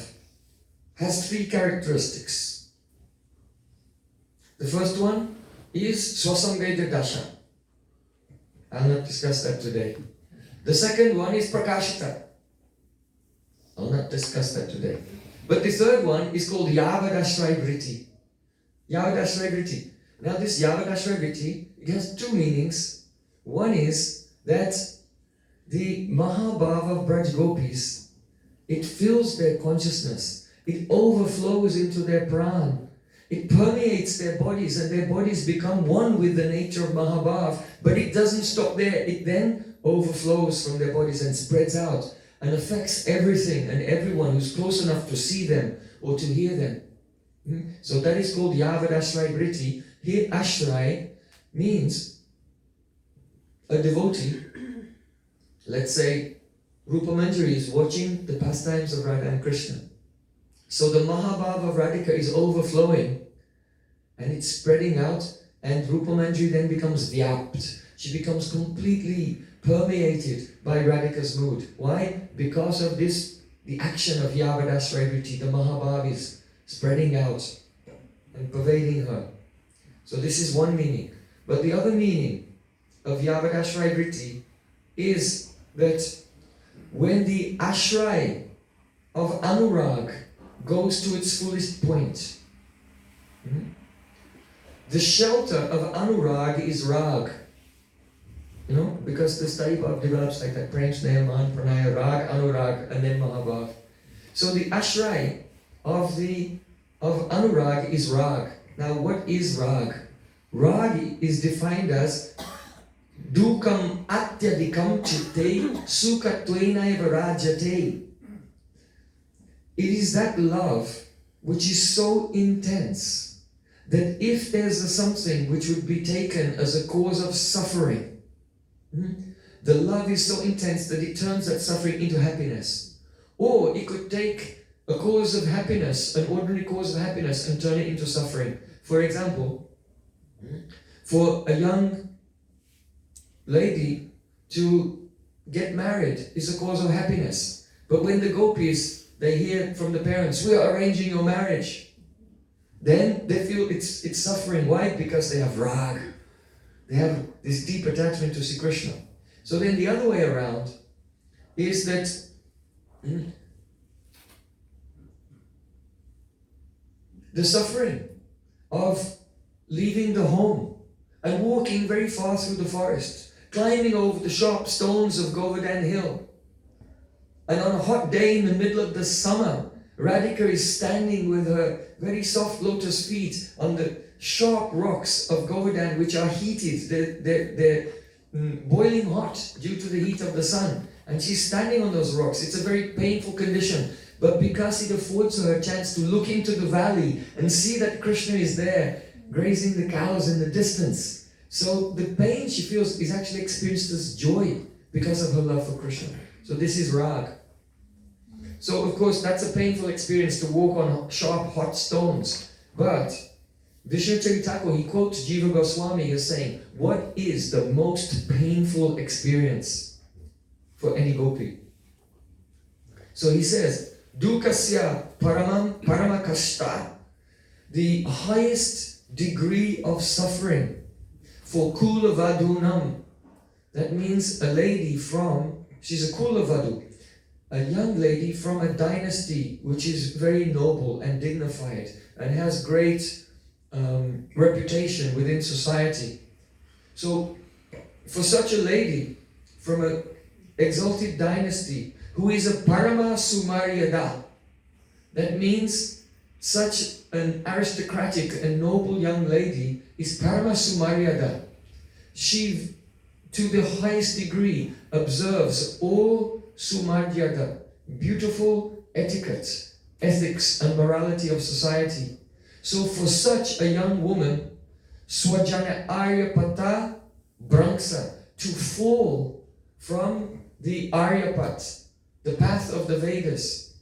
has three characteristics. The first one is Swasambheda Dasha. I'll not discuss that today. The second one is Prakashita. I'll not discuss that today. But the third one is called Yavadashray Vritti. Yavadashray Vritti. Now this Yavadashray Vritti, it has two meanings. One is that the Mahabhav of Braj Gopis, it fills their consciousness. It overflows into their pran. It permeates their bodies and their bodies become one with the nature of Mahabhav. But it doesn't stop there. It then overflows from their bodies and spreads out and affects everything and everyone who's close enough to see them or to hear them. So that is called Yavadashray Vritti. Here Ashray means a devotee. Let's say Rupa Manjari is watching the pastimes of Radha and Krishna. So the Mahabhav of Radhika is overflowing and it's spreading out, and Rupa Manjari then becomes vyapt. She becomes completely permeated by Radhika's mood. Why? Because of this, the action of Yavadashray Vritti, the Mahabhav is spreading out and pervading her. So this is one meaning. But the other meaning of Yavadashray Vritti is that when the ashray of Anurag goes to its fullest point, the shelter of Anurag is Rag. You know, because the study Bhav develops like that, Prem, Sneha, Man, Pranaya, Rag, Anurag, and then Mahabhav. So the ashray of Anurag is Rag. Now what is Rag? Rag is defined as Dukam Atyadikam Chitte Sukatvenaiva Rajate. It is that love which is so intense that if there's something which would be taken as a cause of suffering, the love is so intense that it turns that suffering into happiness. Or it could take a cause of happiness, an ordinary cause of happiness, and turn it into suffering. For example, for a young lady to get married is a cause of happiness. But when the gopis, they hear from the parents, we are arranging your marriage, then they feel it's suffering. Why? Because they have rag. They have this deep attachment to Sri Krishna. So then the other way around is that the suffering of leaving the home and walking very far through the forest, climbing over the sharp stones of Govardhan Hill. And on a hot day in the middle of the summer, Radhika is standing with her very soft lotus feet on the sharp rocks of Govardhan, which are heated. boiling hot due to the heat of the sun. And she's standing on those rocks. It's a very painful condition. But because it affords her a chance to look into the valley and see that Krishna is there, grazing the cows in the distance. So the pain she feels is actually experienced as joy because of her love for Krishna. So this is rag. So of course that's a painful experience to walk on sharp hot stones. But Vishnu Thakur, he quotes Jiva Goswami as saying, what is the most painful experience for any gopi? So he says, Dukasya parama kashta, the highest degree of suffering for Kula Vadunam. That means a lady from, she's a Kula Vadu, a young lady from a dynasty which is very noble and dignified and has great reputation within society. So for such a lady from an exalted dynasty who is a Parama Sumaryada, that means such an aristocratic and noble young lady is Parama Sumaryada. She, to the highest degree, observes all Sumaryada, beautiful etiquette, ethics and morality of society. So for such a young woman, Swajana Aryapata Branksa, to fall from the Aryapat, the path of the Vedas,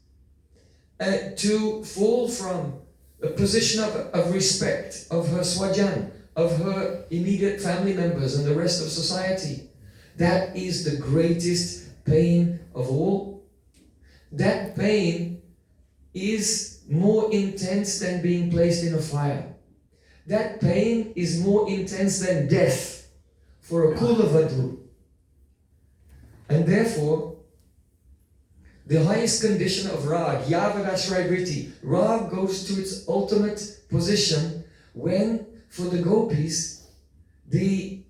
to fall from a position of respect of her Swajan, of her immediate family members and the rest of society, that is the greatest pain of all. That pain is more intense than being placed in a fire. That pain is more intense than death for a Kulavadu. And therefore, the highest condition of Rag, Yavadashrai Vritti, Rag goes to its ultimate position when, for the gopis, the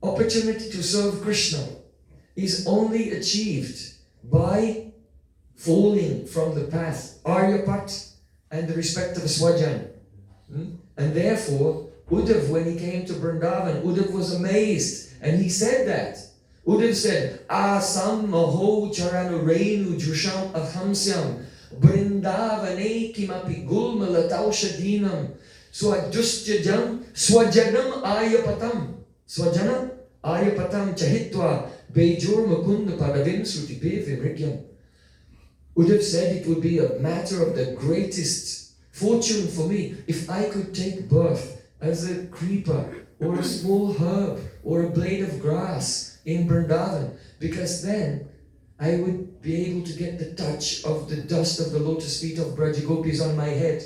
opportunity to serve Krishna is only achieved by falling from the path, Aryapat, and the respect of a Swajan. And therefore, Uddhav, when he came to Vrindavan, Uddhav was amazed, and he said that. Uddhav said, Asam maho charanu renu jusham ahamsyam Vrindavane kimapi gulma lataushadinam swadustajam swajanam ayapatam swajanam ayapatam chahitva bejur mukunda padavim sutipe vimrikyam. Uddhav said it would be a matter of the greatest fortune for me if I could take birth as a creeper or a small herb or a blade of grass in Vrindavan, because then I would be able to get the touch of the dust of the lotus feet of Braja Gopis on my head.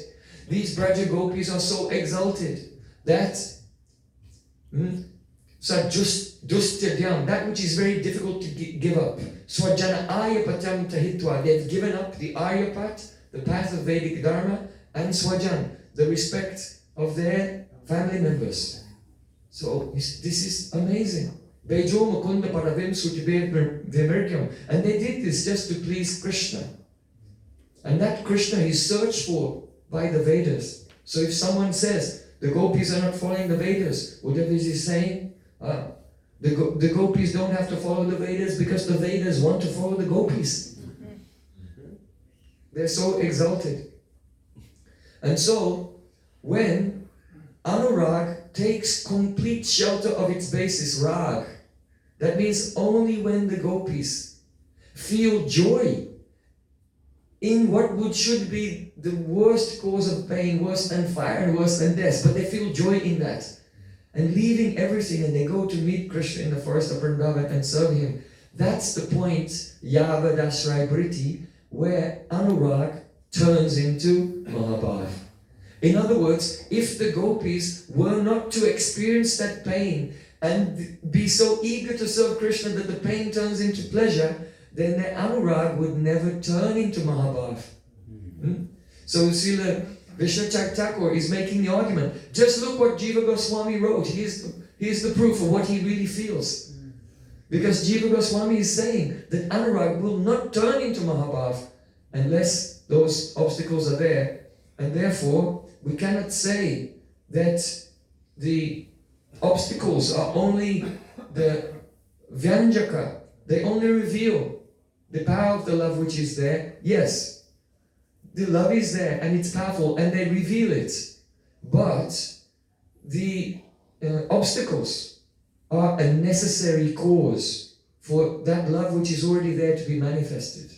These Braja Gopis are so exalted that that which is very difficult to give up. Swajana Ayapatam Tahitwa, they've given up the Aryapat, the path of Vedic Dharma, and Swajan, the respect of their family members. So this is amazing. Bejo Mukunda Paravim Sutibe Vimerkyam. And they did this just to please Krishna. And that Krishna is searched for by the Vedas. So if someone says the gopis are not following the Vedas, whatever is saying, the gopis don't have to follow the Vedas because the Vedas want to follow the gopis. They're so exalted. And so, when Anurag takes complete shelter of its basis, Rag, that means only when the gopis feel joy in what should be the worst cause of pain, worse than fire and worse than death, but they feel joy in that. And leaving everything, and they go to meet Krishna in the forest of Vrindavan and serve him. That's the point, Yavadashrai Vritti, where Anurag turns into Mahabhav. In other words, if the gopis were not to experience that pain and be so eager to serve Krishna that the pain turns into pleasure, then their Anurag would never turn into Mahabhav. So Srila Vishnu Thakur is making the argument. Just look what Jiva Goswami wrote. Here's the proof of what he really feels. Because Jiva Goswami is saying that Anurag will not turn into Mahabhav unless those obstacles are there. And therefore, we cannot say that the obstacles are only the Vyanjaka, they only reveal the power of the love which is there. Yes, the love is there and it's powerful and they reveal it. But the obstacles are a necessary cause for that love which is already there to be manifested.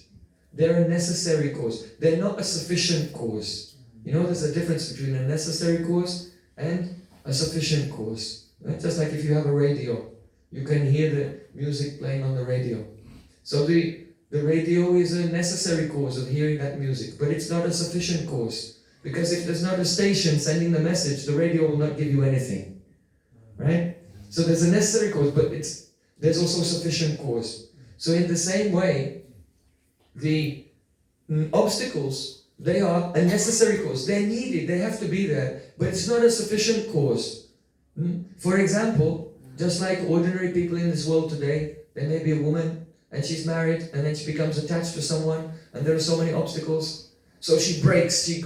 They're a necessary cause. They're not a sufficient cause. You know, there's a difference between a necessary cause and a sufficient cause. Right? Just like if you have a radio, you can hear the music playing on the radio. So the radio is a necessary cause of hearing that music, but it's not a sufficient cause. Because if there's not a station sending the message, the radio will not give you anything. Right? So there's a necessary cause, but there's also a sufficient cause. So in the same way, the obstacles, they are a necessary cause. They're needed, they have to be there, but it's not a sufficient cause. For example, just like ordinary people in this world today, there may be a woman and she's married and then she becomes attached to someone and there are so many obstacles. So she breaks, she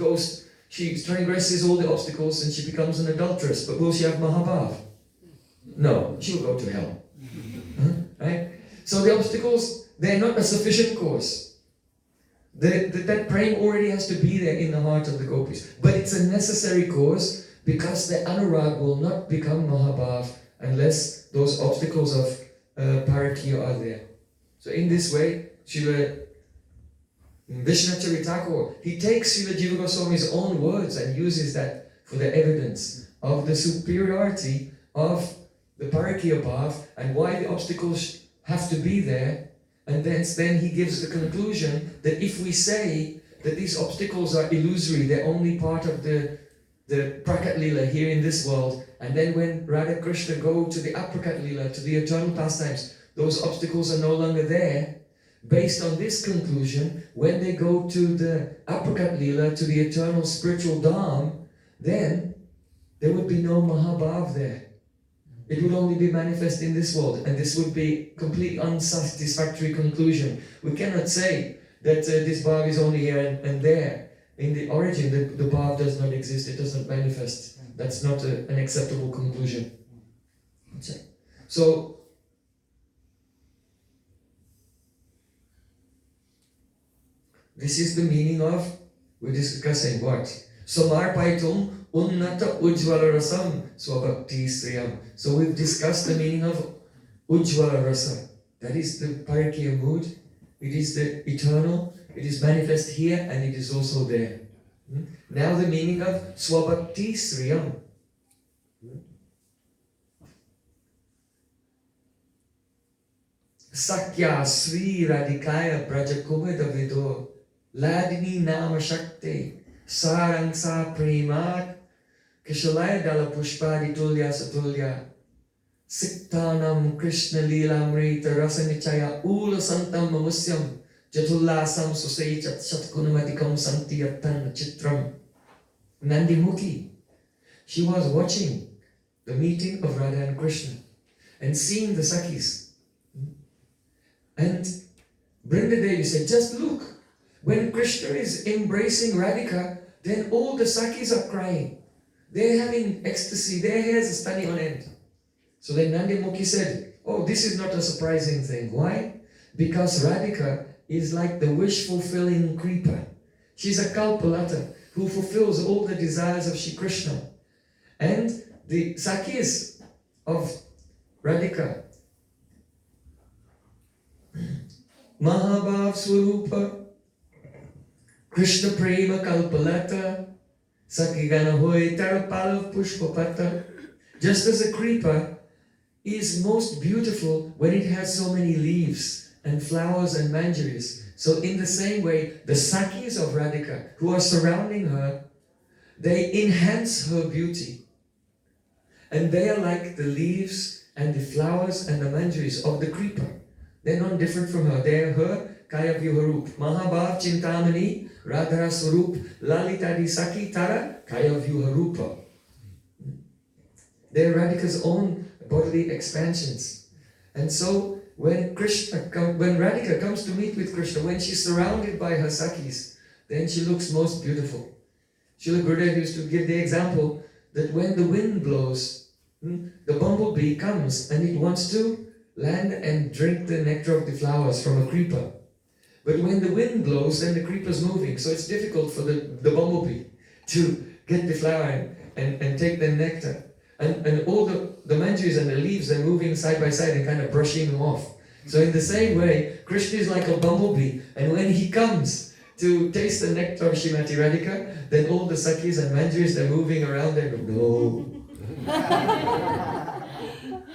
transgresses all the obstacles and she becomes an adulteress. But will she have Mahabhav? No, she will go to hell. Right? So the obstacles, they're not a sufficient cause. That praying already has to be there in the heart of the gopis. But it's a necessary cause because the anurag will not become Mahabhav unless those obstacles of parakya are there. So in this way, Srila Vishnacharya Thakur, he takes Srila Jiva Goswami's own words and uses that for the evidence of the superiority of the parakya bhav and why the obstacles have to be there. And then he gives the conclusion that if we say that these obstacles are illusory, they're only part of the Prakat Lila here in this world, and then when Radha Krishna go to the Aprakat Lila, to the eternal pastimes, those obstacles are no longer there. Based on this conclusion, when they go to the Aprakat Lila, to the eternal spiritual Dham, then there would be no Mahabhav there. It would only be manifest in this world, and this would be complete unsatisfactory conclusion. We cannot say that this bhav is only here and there. In the origin, the bhav does not exist, it doesn't manifest. That's not an acceptable conclusion. Okay. So, this is the meaning of, we're discussing what? Samarpaitum Unnata Ujjvala Rasam Swabhakti Sriyam. So we've discussed the meaning of Ujjvala Rasa. That is the parakya mood. It is the eternal. It is manifest here and it is also there. Now the meaning of Swabhakti Sriyam. Sakya Sri Radhikaya Brajakumada Vido Ladini Nama Shakti Sarang Sa Premat Kishalaya Dala Pushpadi Tulya Satulya Siktanam Krishna Lilamrita Rasanichaya Ula Santam Mamusyam Jatullasam Susayichat Satkunumatikam Santiyatan Chitram. Nandimukhi, she was watching the meeting of Radha and Krishna and seeing the Sakhis. And Brinda Devi said, just look, when Krishna is embracing Radhika, then all the Sakhis are crying. They're having ecstasy, their hairs are standing on end. So then Nandimukhi said, oh, this is not a surprising thing. Why? Because Radhika is like the wish-fulfilling creeper. She's a kalpalata who fulfills all the desires of Shri Krishna. And the Sakhis of Radhika, Mahabhav Swarupa, Krishna Prema Kalpalata, Sakigana Hoy Tarapalav Pushpapata. Just as a creeper is most beautiful when it has so many leaves and flowers and manjaris. So in the same way, the Sakhis of Radhika who are surrounding her, they enhance her beauty. And they are like the leaves and the flowers and the manjaris of the creeper. They're not different from her. They are her Kaya Vyuharup. Mahabhav Chintamani Radhara Swarup Lalitadi Sakhi Tara Kaya Vyuharupa. They're Radhika's own bodily expansions. And so when Radhika comes to meet with Krishna, when she's surrounded by her Sakhis, then she looks most beautiful. Srila Gurudev used to give the example that when the wind blows, the bumblebee comes and it wants to land and drink the nectar of the flowers from a creeper. But when the wind blows, then the creeper's moving, so it's difficult for the bumblebee to get the flower and take the nectar. And all the manjaris and the leaves are moving side by side and kind of brushing them off. So in the same way, Krishna is like a bumblebee, and when he comes to taste the nectar of Srimati Radhika, then all the Sakhis and manjaris, they're moving around there, go,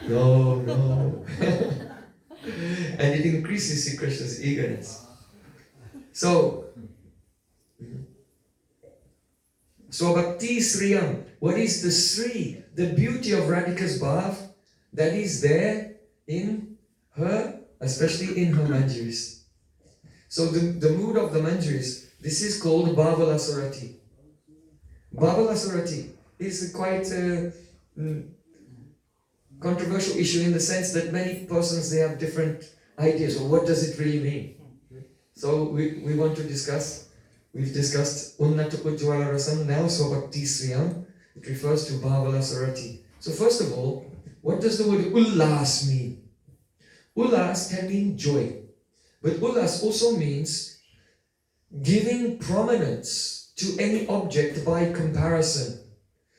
no, no. And it increases Sri Krishna's eagerness. So Bhakti Sriyam, what is the Sri? The beauty of Radhika's bhav that is there in her, especially in her manjaris. So the mood of the manjaris, this is called Bhavalasarati. Bhavalasarati is a quite controversial issue in the sense that many persons, they have different ideas of what does it really mean. So we want to discuss. We've discussed Unnata Ujjwala Rasam, now so Bhakti Sriyam. It refers to Bhavalasarati. So first of all, what does the word Ullas mean? Ullas can mean joy. But Ullas also means giving prominence to any object by comparison.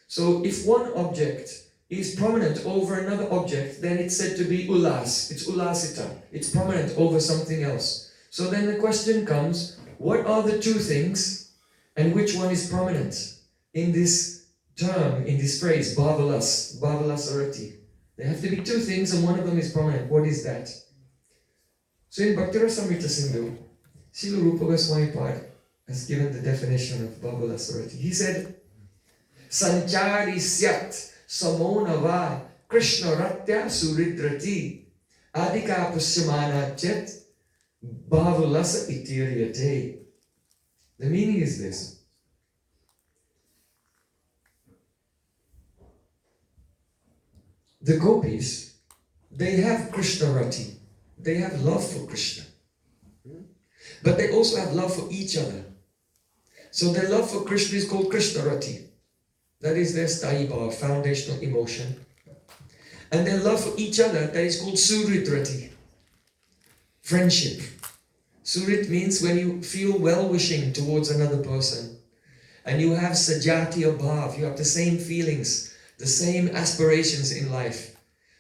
So if one object is prominent over another object, then it's said to be Ullas. It's Ullasita. It's prominent over something else. So then the question comes, what are the two things and which one is prominent in this term, in this phrase, Bhavalasarati? There have to be two things and one of them is prominent. What is that? So in Bhaktirasamrita Sindhu, Srila Rupa Goswami Pad has given the definition of Bhavalasarati. He said, Sanchari Syat Samonava Krishna Ratya Suridrati Adika Pusyamana Chet Bhavalasa Itiriyate. The meaning is this. The gopis, they have Krishna Rati. They have love for Krishna. But they also have love for each other. So their love for Krishna is called Krishna Rati. That is their sthayi bhav, foundational emotion. And their love for each other, that is called Surit Rati. Friendship. Surit means when you feel well-wishing towards another person. And you have sajatiya bhav, you have the same feelings, the same aspirations in life.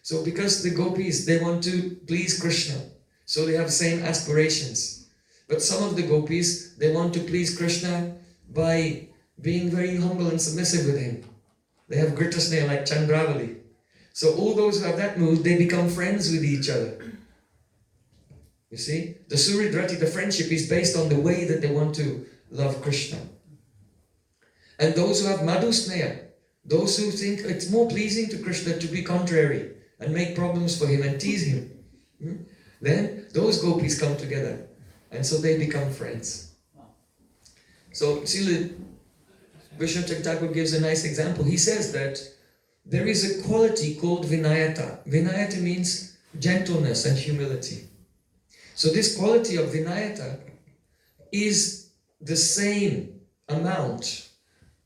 So because the gopis, they want to please Krishna, so they have the same aspirations. But some of the gopis, they want to please Krishna by being very humble and submissive with him. They have Gritasneha like Chandravali. So all those who have that mood, they become friends with each other. You see, the Suridrati, the friendship, is based on the way that they want to love Krishna. And those who have Madhusneha, those who think it's more pleasing to Krishna to be contrary and make problems for him and tease him, then those gopis come together and so they become friends. So Srila Vishnu Thakur gives a nice example. He says that there is a quality called Vinayata. Vinayata means gentleness and humility. So this quality of Vinayata is the same amount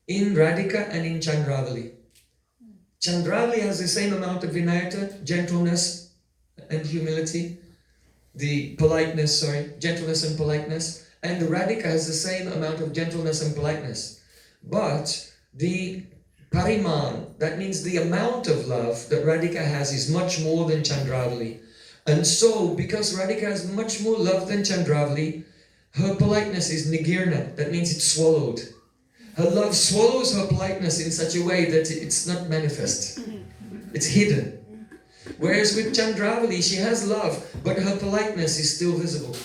in Radhika and in Chandravali. Chandravali has the same amount of Vinayata, gentleness and humility, gentleness and politeness, and Radhika has the same amount of gentleness and politeness. But the pariman, that means the amount of love that Radhika has is much more than Chandravali. And so, because Radhika has much more love than Chandravali, her politeness is nigirna, that means it's swallowed. Her love swallows her politeness in such a way that it's not manifest. It's hidden. Whereas with Chandravali, she has love, but her politeness is still visible.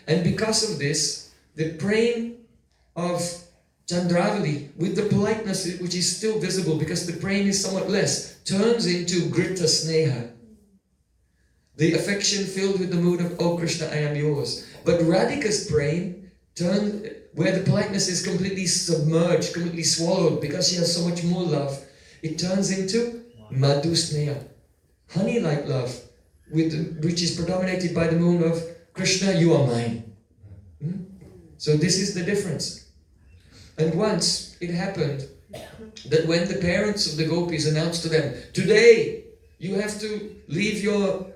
And because of this, the praying of Chandravali, with the politeness which is still visible, because the praying is somewhat less, turns into Grita Sneha. The affection filled with the mood of, oh Krishna, I am yours. But Radhika's praying turns, where the politeness is completely submerged, completely swallowed, because she has so much more love, it turns into Madhusneha, honey-like love, which is predominated by the mood of Krishna, you are mine. So this is the difference. And once it happened that when the parents of the gopis announced to them, today you have to leave your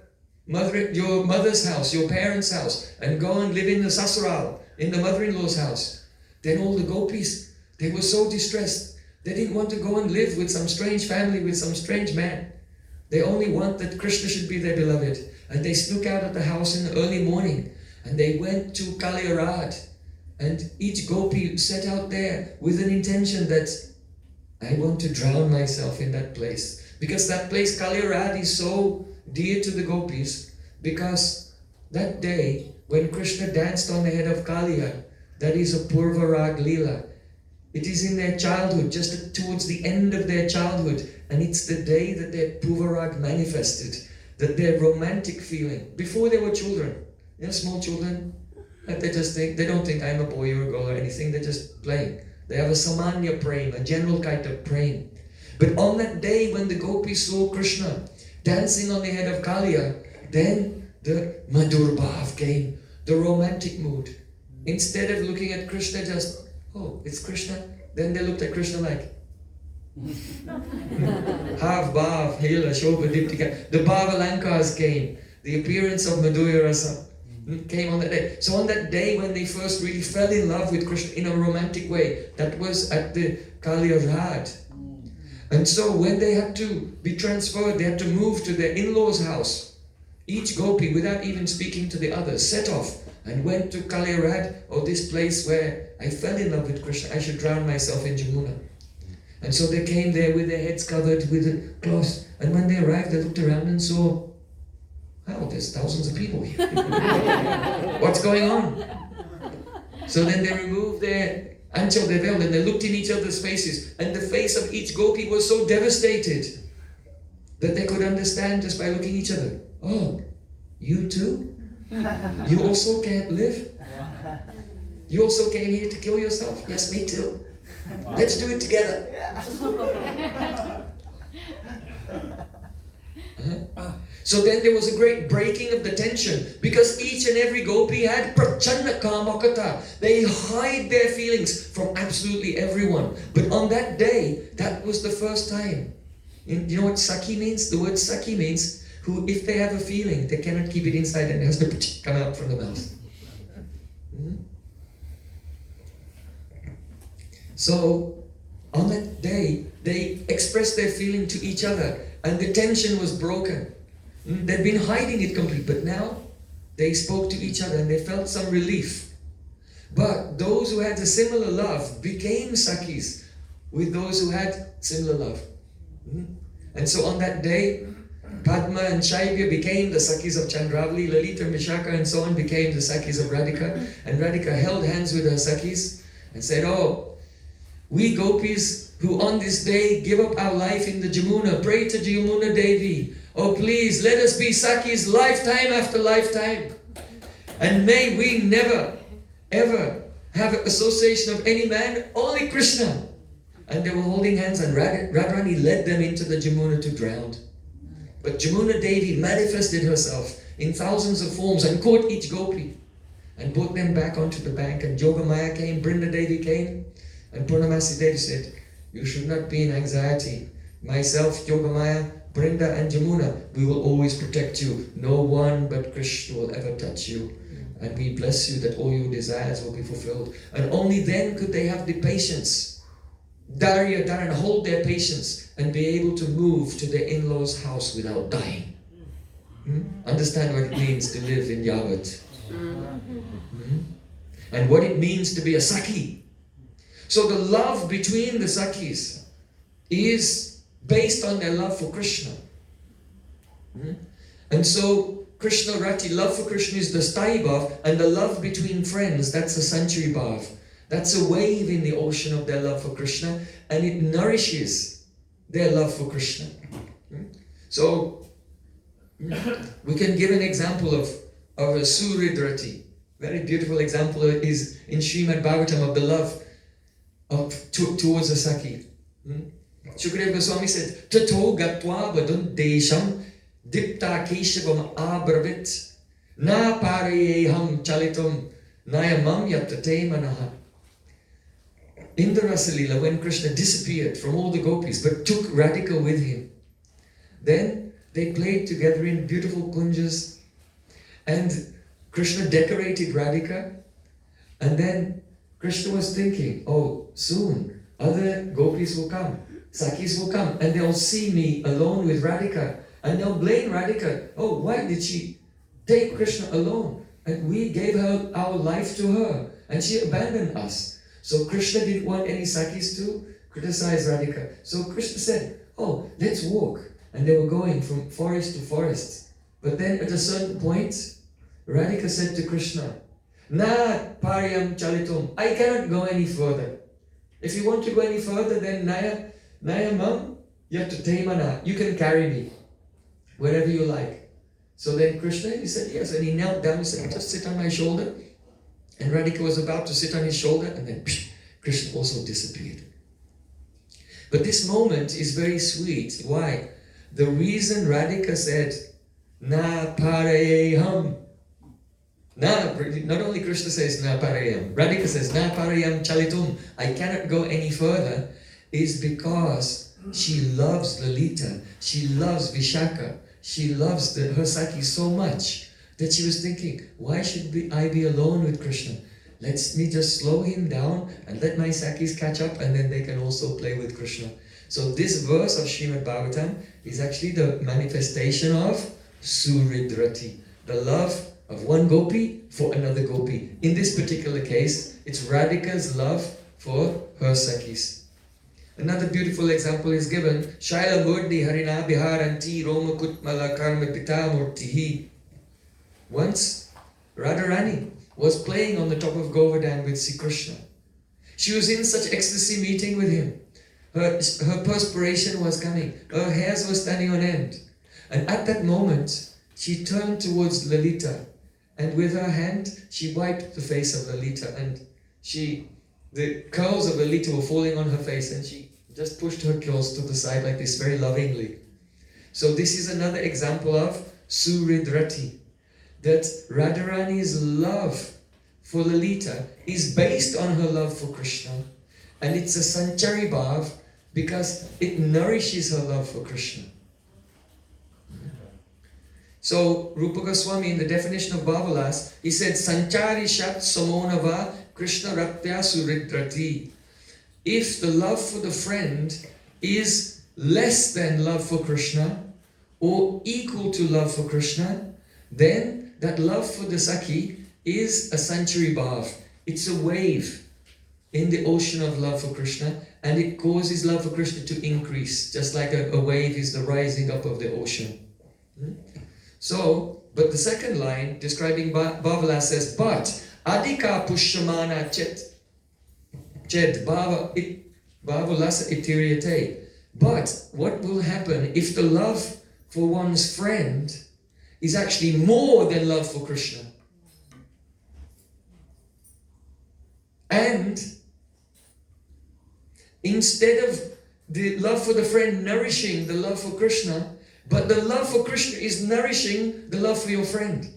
mother's house, your parents' house, and go and live in the sasural, in the mother-in-law's house. Then all the gopis, they were so distressed. They didn't want to go and live with some strange family, with some strange man. They only want that Krishna should be their beloved. And they snuck out of the house in the early morning, and they went to Kalyarad. And each gopi set out there with an intention that I want to drown myself in that place. Because that place, Kalyarad, is so dear to the gopis, because that day when Krishna danced on the head of Kaliya, that is a Purva Rag Leela. It is in their childhood, just towards the end of their childhood, and it's the day that their Purva Rag manifested, that their romantic feeling, before they were children, small children, that they don't think I'm a boy or a girl or anything, they're just playing. They have a samanya prem, a general kind of prem. But on that day when the gopis saw Krishna dancing on the head of Kaliya, then the Madhur Bhav came, the romantic mood. Instead of looking at Krishna just, oh, it's Krishna, then they looked at Krishna like, Hav Bhav, Hila, Shobha, Diptika. The Bhav Alankas came, the appearance of Madhurya Rasa came on that day. So on that day when they first really fell in love with Krishna in a romantic way, that was at the Kalyarad. And so when they had to be transferred, they had to move to their in-laws' house. Each gopi, without even speaking to the others, set off and went to Kalyarad, or this place where I fell in love with Krishna. I should drown myself in Jamuna. And so they came there with their heads covered with a cloth. And when they arrived, they looked around and saw, wow, there's thousands of people here. What's going on? So then they removed their anchal, their veil, and they looked in each other's faces. And the face of each gopi was so devastated that they could understand just by looking at each other. Oh, you too? You also can't live? You also came here to kill yourself? Yes, me too. Let's do it together. So then there was a great breaking of the tension, because each and every gopi had prachanna kamakata. They hide their feelings from absolutely everyone. But on that day, that was the first time. You know what Sakhi means? The word Sakhi means who, if they have a feeling, they cannot keep it inside and it has to come out from the mouth. So on that day, they expressed their feeling to each other, and the tension was broken. They'd been hiding it completely, but now they spoke to each other and they felt some relief. But those who had a similar love became Sakhis with those who had similar love. And so on that day, Padma and Shaibya became the Sakhis of Chandravali, Lalita, Vishaka and so on became the Sakhis of Radhika. And Radhika held hands with her Sakhis and said, oh, we gopis who on this day give up our life in the Jamuna, pray to Jamuna Devi. Oh please, let us be Sakhis lifetime after lifetime. And may we never, ever have an association of any man, only Krishna. And they were holding hands, and Radharani led them into the Jamuna to drown. But Jamuna Devi manifested herself in thousands of forms and caught each gopi and brought them back onto the bank. And Yogamaya came, Brinda Devi came, and Purnamasi Devi said, you should not be in anxiety. Myself, Yogamaya, Brinda and Jamuna, we will always protect you. No one but Krishna will ever touch you. And we bless you that all your desires will be fulfilled. And only then could they have the patience, Darya Dharan, hold their patience and be able to move to their in-laws' house without dying. Understand what it means to live in Yavat. And what it means to be a Sakhi. So the love between the Sakhis is based on their love for Krishna. And so Krishna Rati, love for Krishna is the Sthai Bhav, and the love between friends, that's the Sanchari Bhav. That's a wave in the ocean of their love for Krishna, and it nourishes their love for Krishna. So we can give an example of a Suridrati. Very beautiful example is in Srimad Bhagavatam of the love towards a Sakhi. Shukadeva Goswami said, Tato gatva vadun desham dipta keshavam abravit na parayeham chalitum nayamam yatate manaha. in the Rasalila, when Krishna disappeared from all the gopis but took Radhika with him, then they played together in beautiful kunjas, and Krishna decorated Radhika, and then Krishna was thinking, oh, soon other gopis will come, Sakis will come, and they'll see me alone with Radhika, and they'll blame Radhika. Oh, why did she take Krishna alone? And we gave her our life to her, and she abandoned us. So Krishna didn't want any Sakis to criticize Radhika. So Krishna said, oh, let's walk. And they were going from forest to forest. But then at a certain point, Radhika said to Krishna, Na paryam chalitum, I cannot go any further. If you want to go any further, then Naya mam, you have to taimana, you can carry me wherever you like. So then Krishna, he said yes, and he knelt down and said, just sit on my shoulder. And Radhika was about to sit on his shoulder, and then Krishna also disappeared. But this moment is very sweet. Why? The reason Radhika said, Na parayam, not only Krishna says Na parayam, Radhika says Na parayam chalitum, I cannot go any further, is because she loves Lalita, she loves Vishaka, she loves her Saki so much that she was thinking, why should I be alone with Krishna? Let me just slow him down and let my Sakis catch up, and then they can also play with Krishna. So this verse of Srimad Bhagavatam is actually the manifestation of Suridrati, the love of one gopi for another gopi. In this particular case, it's Radhika's love for her Sakis. Another beautiful example is given, Shaila Murdi Harina Biharanti Roma Kutmala Karma Pita Murtihi. Once, Radharani was playing on the top of Govardhan with Sri Krishna. She was in such ecstasy meeting with him. Her perspiration was coming. Her hairs were standing on end. And at that moment, she turned towards Lalita. And with her hand, she wiped the face of Lalita. And the curls of Lalita were falling on her face. And she just pushed her curls to the side like this, very lovingly. So this is another example of Suridrati. That Radharani's love for Lalita is based on her love for Krishna. And it's a Sanchari Bhav because it nourishes her love for Krishna. So Rupa Goswami, in the definition of Bhavalas, he said, Sanchari Shat Samonava Krishna Ratya Suridrati. If the love for the friend is less than love for Krishna or equal to love for Krishna, then that love for the Saki is a Sanchari Bhav. It's a wave in the ocean of love for Krishna, and it causes love for Krishna to increase, just like a wave is the rising up of the ocean. So, but the second line describing Bhavala says, but adhika pushamana ched bhavalasa itiriyate. But what will happen if the love for one's friend is actually more than love for Krishna? And instead of the love for the friend nourishing the love for Krishna, but the love for Krishna is nourishing the love for your friend.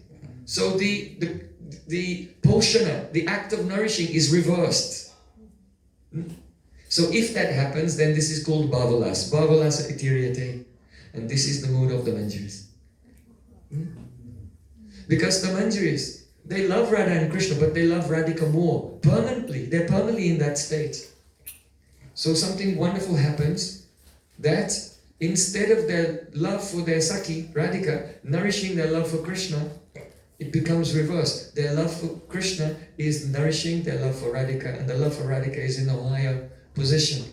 So the poshana, the act of nourishing, is reversed. So if that happens, then this is called bhavalas. Bhavalasa itiriyate. And this is the mood of the Manjaris. Because the Manjaris, they love Radha and Krishna, but they love Radhika more. Permanently. They're permanently in that state. So something wonderful happens, that instead of their love for their Saki, Radhika, nourishing their love for Krishna, it becomes reversed. Their love for Krishna is nourishing their love for Radhika, and the love for Radhika is in a higher position.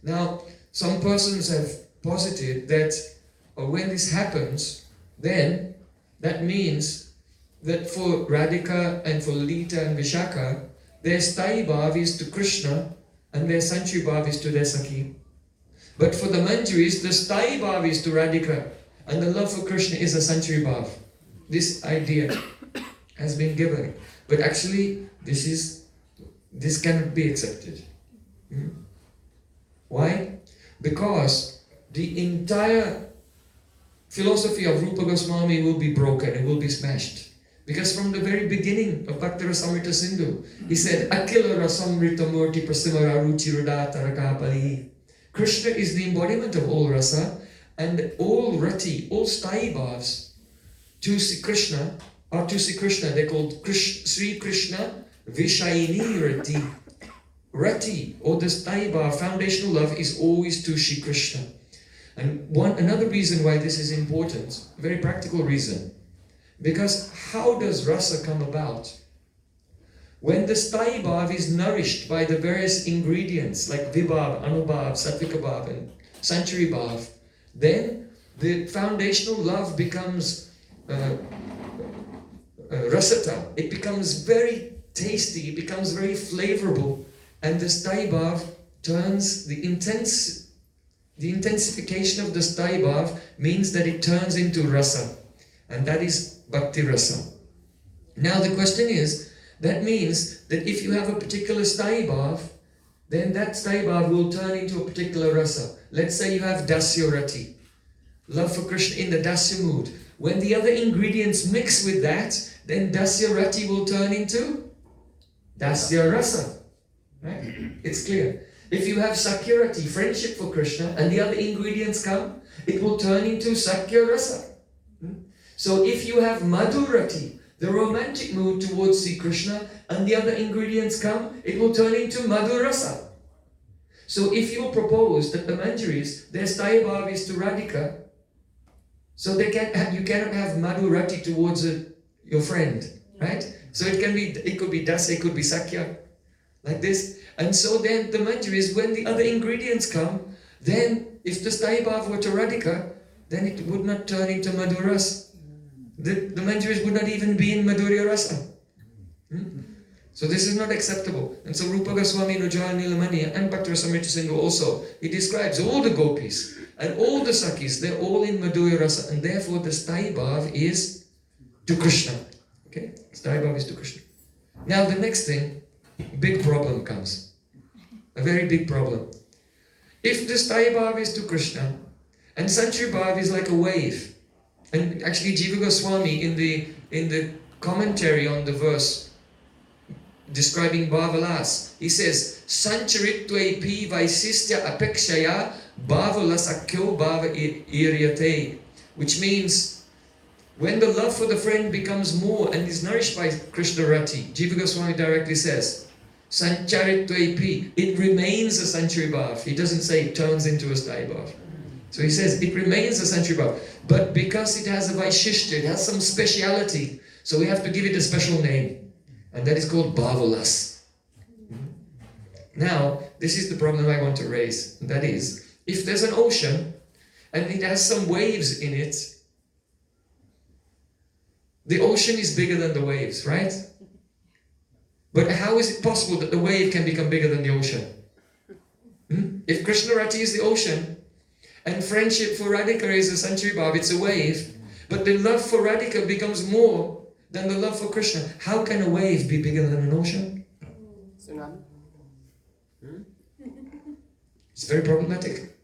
Now, some persons have posited that when this happens, then that means that for Radhika and for Lalita and Vishaka, their Sthai Bhav is to Krishna and their Sanchari Bhav is to their Saki. But for the Manjaris, the Sthai Bhav is to Radhika and the love for Krishna is a Sanchari Bhav. This idea has been given. But actually, this cannot be accepted. Why? Because the entire philosophy of Rupa Goswami will be broken, it will be smashed. Because from the very beginning of Bhakti Rasamrita Sindhu, he said, Akila Rasamrita Murti Prasimara Ruchi Rudata Rakapali. Krishna is the embodiment of all rasa, and all rati, all sthayi bhavs to see Krishna are to see Krishna. They're called Sri Krishna Vishayini Rati. Rati, or the sthayi bhav, foundational love, is always to Sri Krishna. And another reason why this is important, a very practical reason, because how does rasa come about? When the sthayi bhav is nourished by the various ingredients like vibhav, anubhav, sattvika bhav and sanchari bhav, then the foundational love becomes rasata. It becomes very tasty, it becomes very flavorful, and the sthayi bhav turns, the intensification of the sthayi bhav means that it turns into rasa, and that is bhakti rasa. Now the question is, that means that if you have a particular sthayi bhav, then that sthayi bhav will turn into a particular rasa. Let's say you have dasya rati, love for Krishna in the dasya mood. When the other ingredients mix with that, then dasya rati will turn into dasya rasa. Right? It's clear. If you have sakya rati, friendship for Krishna, and the other ingredients come, it will turn into sakya rasa. So if you have madhurati, the romantic mood towards Sri Krishna, and the other ingredients come, it will turn into madhurasa. So if you propose that the Manjaris, their sthayi bhav is to Radhika, so you cannot have madhurati towards your friend, right? So it could be dasa, it could be sakya, like this. And so then the Manjaris, when the other ingredients come, then if the sthayi bhav were to Radhika, then it would not turn into madhuras. The Manjaris would not even be in Madhurya Rasa. So this is not acceptable. And so Rupa Goswami, Rajal Nilamani and Bhakti Rasamrita Sindhu also, he describes all the gopis and all the Sakhis, they're all in Madhurya Rasa, and therefore the sthayi bhav is to Krishna. Okay? Sthayi bhav is to Krishna. Now the next thing, big problem comes. A very big problem. If the sthayi bhav is to Krishna, and sanchari bhav is like a wave, and actually Jiva Goswami in the commentary on the verse describing Bhavalas, he says, Sancharitvepi vaisistya apekshaya bhavalasakyo bhava iryate, which means when the love for the friend becomes more and is nourished by Krishna Rati, Jiva Goswami directly says, Sancharitvepi, it remains a sanchari bhav. He doesn't say it turns into a sthayi bhav. So he says it remains a sanchari bhav, but because it has a vaishishta, it has some speciality, so we have to give it a special name, and that is called bhavalas. Now, this is the problem I want to raise, and that is, if there's an ocean, and it has some waves in it, the ocean is bigger than the waves, right? But how is it possible that the wave can become bigger than the ocean? If Krishna Rati is the ocean, and friendship for Radhika is a sanchari bhav, it's a wave, but the love for Radhika becomes more than the love for Krishna. How can a wave be bigger than an ocean? Tsunami. It's very problematic.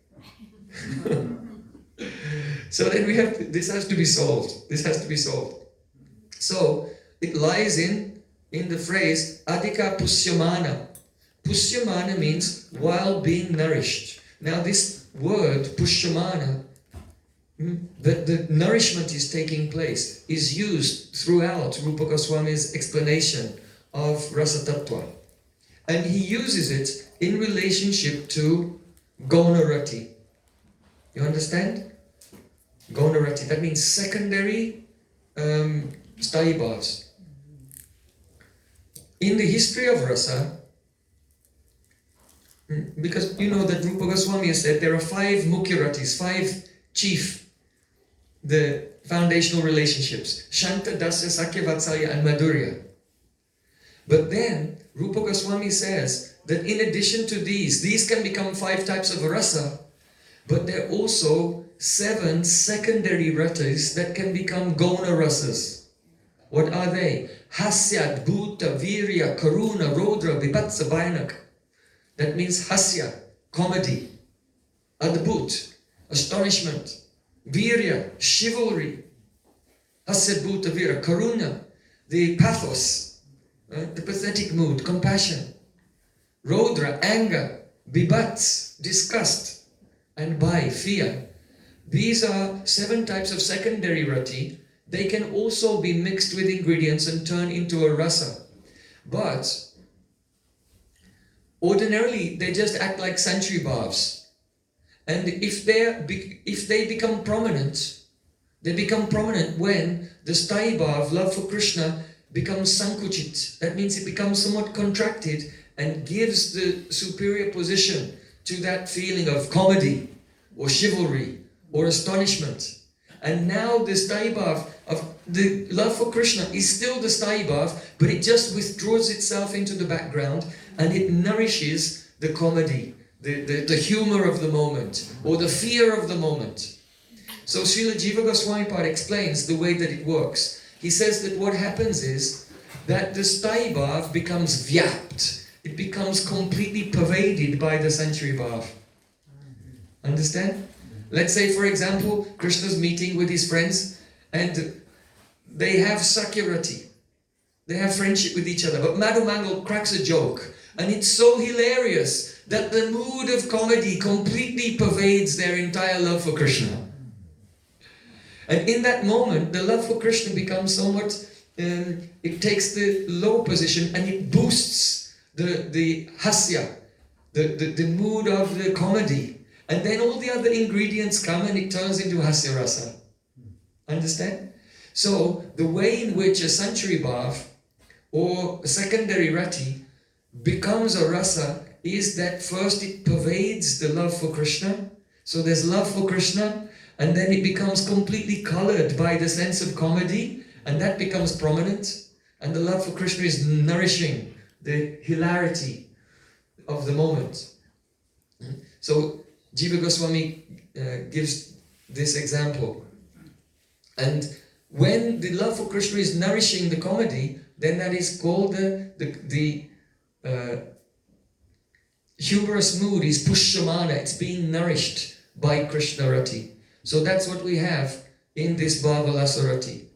So then this has to be solved. This has to be solved. So it lies in the phrase adhika pusyamana. Pusyamana means while being nourished. Now this word pushyamana, the nourishment is taking place, is used throughout Rupa Goswami's explanation of Rasa Tattva. And he uses it in relationship to Gaunarati. You understand? Gaunarati, that means secondary sthayi bhavs. In the history of Rasa, because you know that Rupa Goswami has said there are 5 mukyaratis, 5 chief, the foundational relationships, Shanta, Dasya, Sakya, Vatsalya and Madhurya. But then Rupa Goswami says that in addition to these can become 5 types of rasa, but there are also 7 secondary ratas that can become Gauna rasas. What are they? Hasya, Bhuta, Virya, Karuna, Rodra, Vipatsa, Bhayanak. That means hasya, comedy, adbhut, astonishment, virya, chivalry, hasya, bhuta, vira, karuna. the pathos, the pathetic mood, compassion. Rodra, anger. Bibats, disgust. And Bhai, fear. These are 7 types of secondary rati. They can also be mixed with ingredients and turn into a rasa. But ordinarily, they just act like century bhavs. And if they become prominent, they become prominent when the sthai bhav, love for Krishna, becomes sankuchit. That means it becomes somewhat contracted and gives the superior position to that feeling of comedy or chivalry or astonishment. And now the sthai bhav of the love for Krishna is still the sthai bhav, but it just withdraws itself into the background and it nourishes the comedy, the humor of the moment, or the fear of the moment. So Srila Jiva Goswami Pad explains the way that it works. He says that what happens is that the sthai bhav becomes vyapt. It becomes completely pervaded by the century bhav. Understand? Let's say, for example, Krishna's meeting with his friends and they have sakyarati. They have friendship with each other. But Madhu Mangal cracks a joke and it's so hilarious that the mood of comedy completely pervades their entire love for Krishna. And in that moment, the love for Krishna becomes somewhat, it takes the low position and it boosts the hasya, the mood of the comedy. And then all the other ingredients come and it turns into hasya rasa. Understand? So the way in which a century bhav or a secondary rati becomes a rasa is that first it pervades the love for Krishna. So there's love for Krishna and then it becomes completely colored by the sense of comedy and that becomes prominent. And the love for Krishna is nourishing the hilarity of the moment. So Jiva Goswami gives this example. And when the love for Krishna is nourishing the comedy, then that is called the humorous mood is pushamana. It's being nourished by Krishna rati. So that's what we have in this Bhavalasa rati.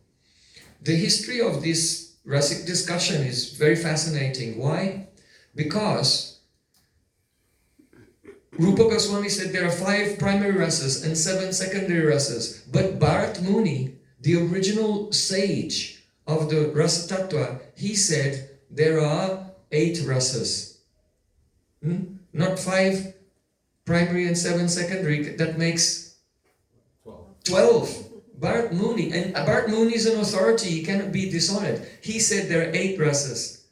The history of this rasic discussion is very fascinating. Why? Because Rupa Goswami said there are 5 primary rasas and 7 secondary rasas. But Bharat Muni, the original sage of the Rasa Tattva, he said there are 8 rasas. Not 5 primary and 7 secondary. That makes 12. Bharat Muni, and Bharat Muni is an authority, he cannot be dishonored. He said there are 8 rasas.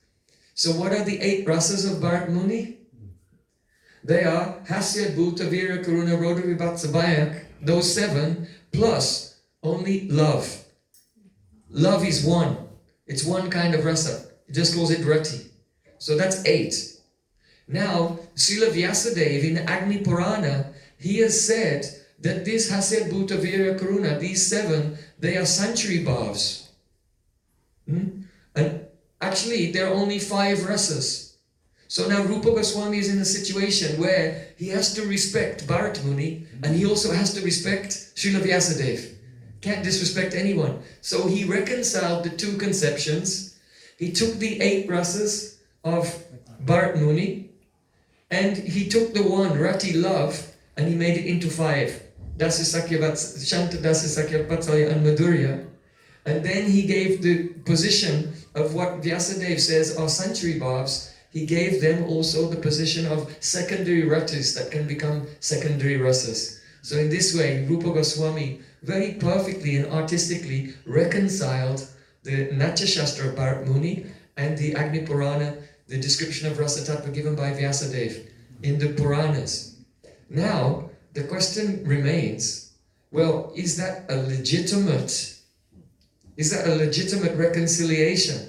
So what are the 8 rasas of Bharat Muni? They are Hasya, Bhuta, Vira, Karuna, Rodha, Vibhatsa, Bhayak, those 7, plus only love. Love is 1. It's 1 kind of rasa. He just calls it rati. So that's 8. Now, Srila Vyasadeva in Agni Purana, he has said that this Hasya, Bhuta, Vira, Karuna, these 7, they are century bhavs. And actually, there are only 5 rasas. So now Rupa Goswami is in a situation where he has to respect Bharat Muni and he also has to respect Srila Vyasadeva. Can't disrespect anyone. So he reconciled the 2 conceptions. He took the 8 rasas of Bharat Muni and he took the 1, Rati, love, and he made it into 5. Dasa Shanta, Dasa Sakya, Vatsalya and Madhurya. And then he gave the position of what Vyasadeva says are century bhavs. He gave them also the position of secondary ratis that can become secondary rasas. So in this way, Rupa Goswami very perfectly and artistically reconciled the Natya Shastra of Bharat Muni and the Agni Purana, the description of Rasa Tattva given by Vyasadeva in the Puranas. Now, the question remains, well, is that a legitimate reconciliation?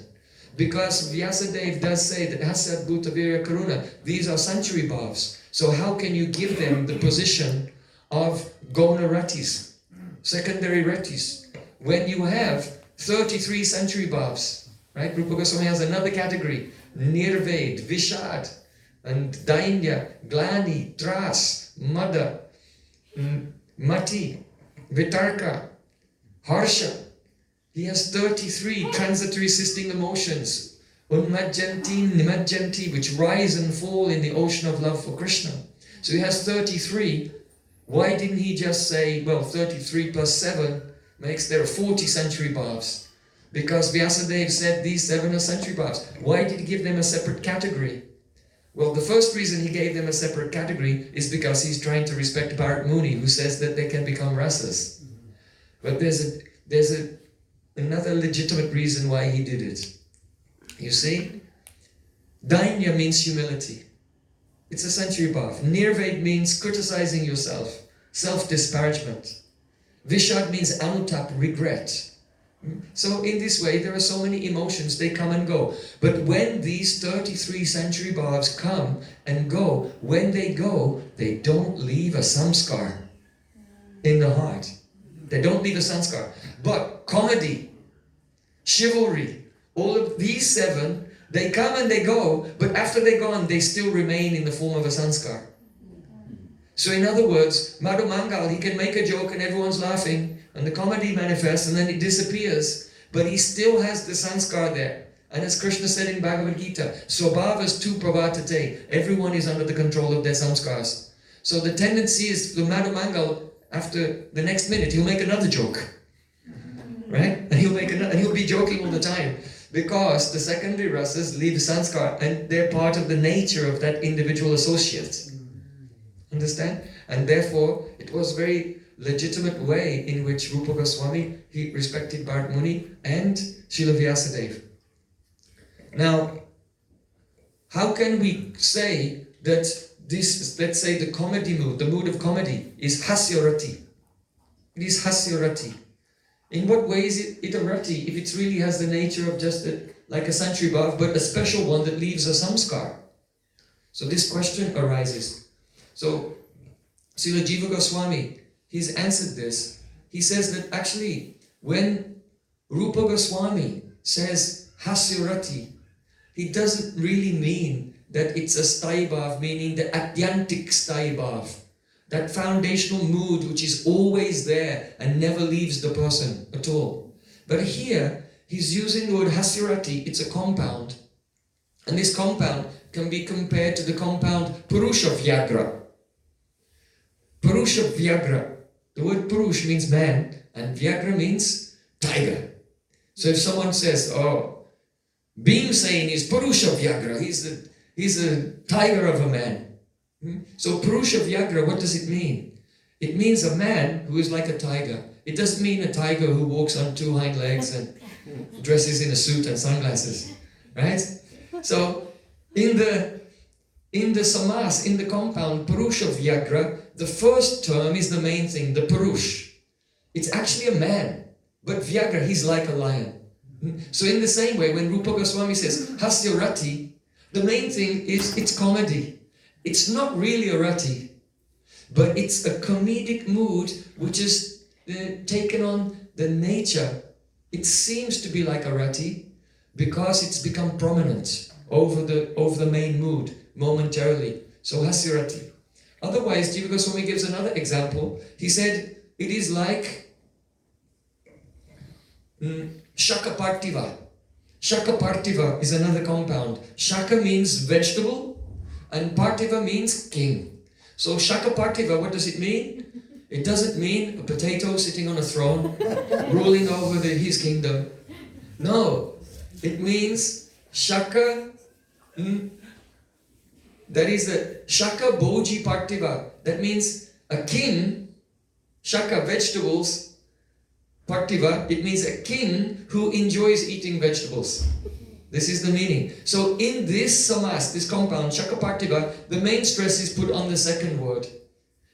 Because Vyasadeva does say that Hasad, Bhuta, Virya, Karuna, these are century bhavs. So how can you give them the position of Gauna ratis, secondary ratis, when you have 33 century bhavs, right? Rupa Goswami has another category, Nirved, Vishad, and Dainya, Glani, Tras, Mada, Mati, Vitarka, Harsha. He has 33 transitory assisting emotions, unmajjanti, nimajjanti, which rise and fall in the ocean of love for Krishna. So he has 33. Why didn't he just say, well, 33 plus 7 makes there 40 century bhavs? Because Vyasadeva said these 7 are century bhavs. Why did he give them a separate category? Well, the first reason he gave them a separate category is because he's trying to respect Bharat Muni, who says that they can become rasas. But there's another legitimate reason why he did it. You see, Dainya means humility. It's a century bhav. Nirved means criticizing yourself, self-disparagement. Vishad means anutap, regret. So in this way, there are so many emotions, they come and go. But when these 33 century bhavs come and go, when they go, they don't leave a samskar in the heart. They don't leave a samskar. But comedy, chivalry, all of these 7, they come and they go, but after they're gone, they still remain in the form of a sanskar. So in other words, Madhu Mangal, he can make a joke and everyone's laughing, and the comedy manifests and then it disappears, but he still has the sanskar there. And as Krishna said in Bhagavad Gita, Swabhavas tu pravartate, everyone is under the control of their samskars. So the tendency is for Madhu Mangal, after the next minute, he'll make another joke. Right? And he'll be joking all the time. Because the secondary rasas leave sanskar and they're part of the nature of that individual associate. Understand? And therefore, it was very legitimate way in which Rupa Goswami, he respected Bharat Muni and Srila Vyasadeva. Now, how can we say that this, let's say the comedy mood, the mood of comedy is hasyarati? It is hasyarati. In what way is it a rati if it really has the nature of just like a century bhav, but a special one that leaves a samskar? So this question arises. So Srila Jiva Goswami, he's answered this. He says that actually when Rupa Goswami says hasyarati, he doesn't really mean that it's a sthai bhav, meaning the adyantik sthai bhav. That foundational mood which is always there and never leaves the person at all. But here, he's using the word hasyarati, it's a compound. And this compound can be compared to the compound Purusha Vyagra. Purusha Vyagra. The word Purush means man and Vyagra means tiger. So if someone says, oh, Bhimsen is Purusha Vyagra, he's a tiger of a man. So Purusha Vyagra, what does it mean? It means a man who is like a tiger. It doesn't mean a tiger who walks on 2 hind legs and dresses in a suit and sunglasses, right? So in the samas, in the compound Purusha Vyagra, the first term is the main thing, the Purush. It's actually a man, but Vyagra, he's like a lion. So in the same way, when Rupa Goswami says hasyarati, the main thing is it's comedy. It's not really a rati, but it's a comedic mood which is taken on the nature. It seems to be like a rati because it's become prominent over the main mood momentarily. So hasyarati. Otherwise, Jiva Goswami gives another example. He said it is like Shaka Partiva. Shaka Partiva is another compound. Shaka means vegetable. And Partiva means king. So Shaka Partiva, what does it mean? It doesn't mean a potato sitting on a throne, ruling over his kingdom. No, it means Shaka, that is the Shaka Bhoji Partiva. That means a king, Shaka vegetables, Partiva, it means a king who enjoys eating vegetables. This is the meaning. So in this samas, this compound, Shaka Partiva, the main stress is put on the second word.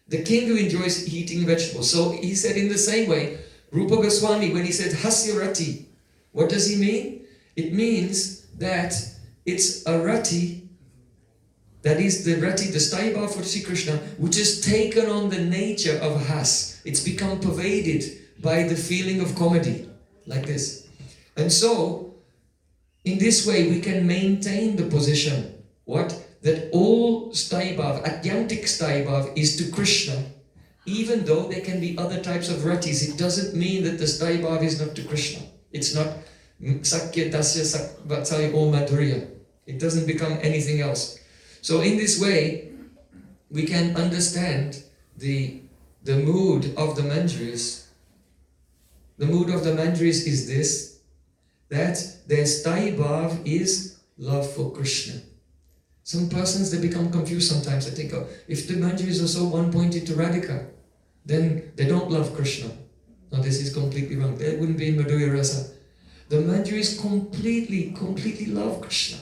The king who enjoys eating vegetables. So he said in the same way, Rupa Goswami, when he said hasyarati, what does he mean? It means that it's a rati, that is the rati, the sthai bhav for Sri Krishna, which has taken on the nature of has. It's become pervaded by the feeling of comedy, like this. And so, in this way, we can maintain the position, what? That all sthai bhav, adyantik sthai bhav is to Krishna. Even though there can be other types of ratis, it doesn't mean that the sthai bhav is not to Krishna. It's not Sakya Dasya Vatsalya or Madhurya. It doesn't become anything else. So in this way, we can understand the mood of the Manjaris. The mood of the Manjaris is this, that their Sthayi Bhav is love for Krishna. Some persons, they become confused sometimes. They think, oh, if the Manjaris are so one-pointed to Radhika, then they don't love Krishna. No, this is completely wrong. They wouldn't be in Madhurya Rasa. The Manjaris completely love Krishna.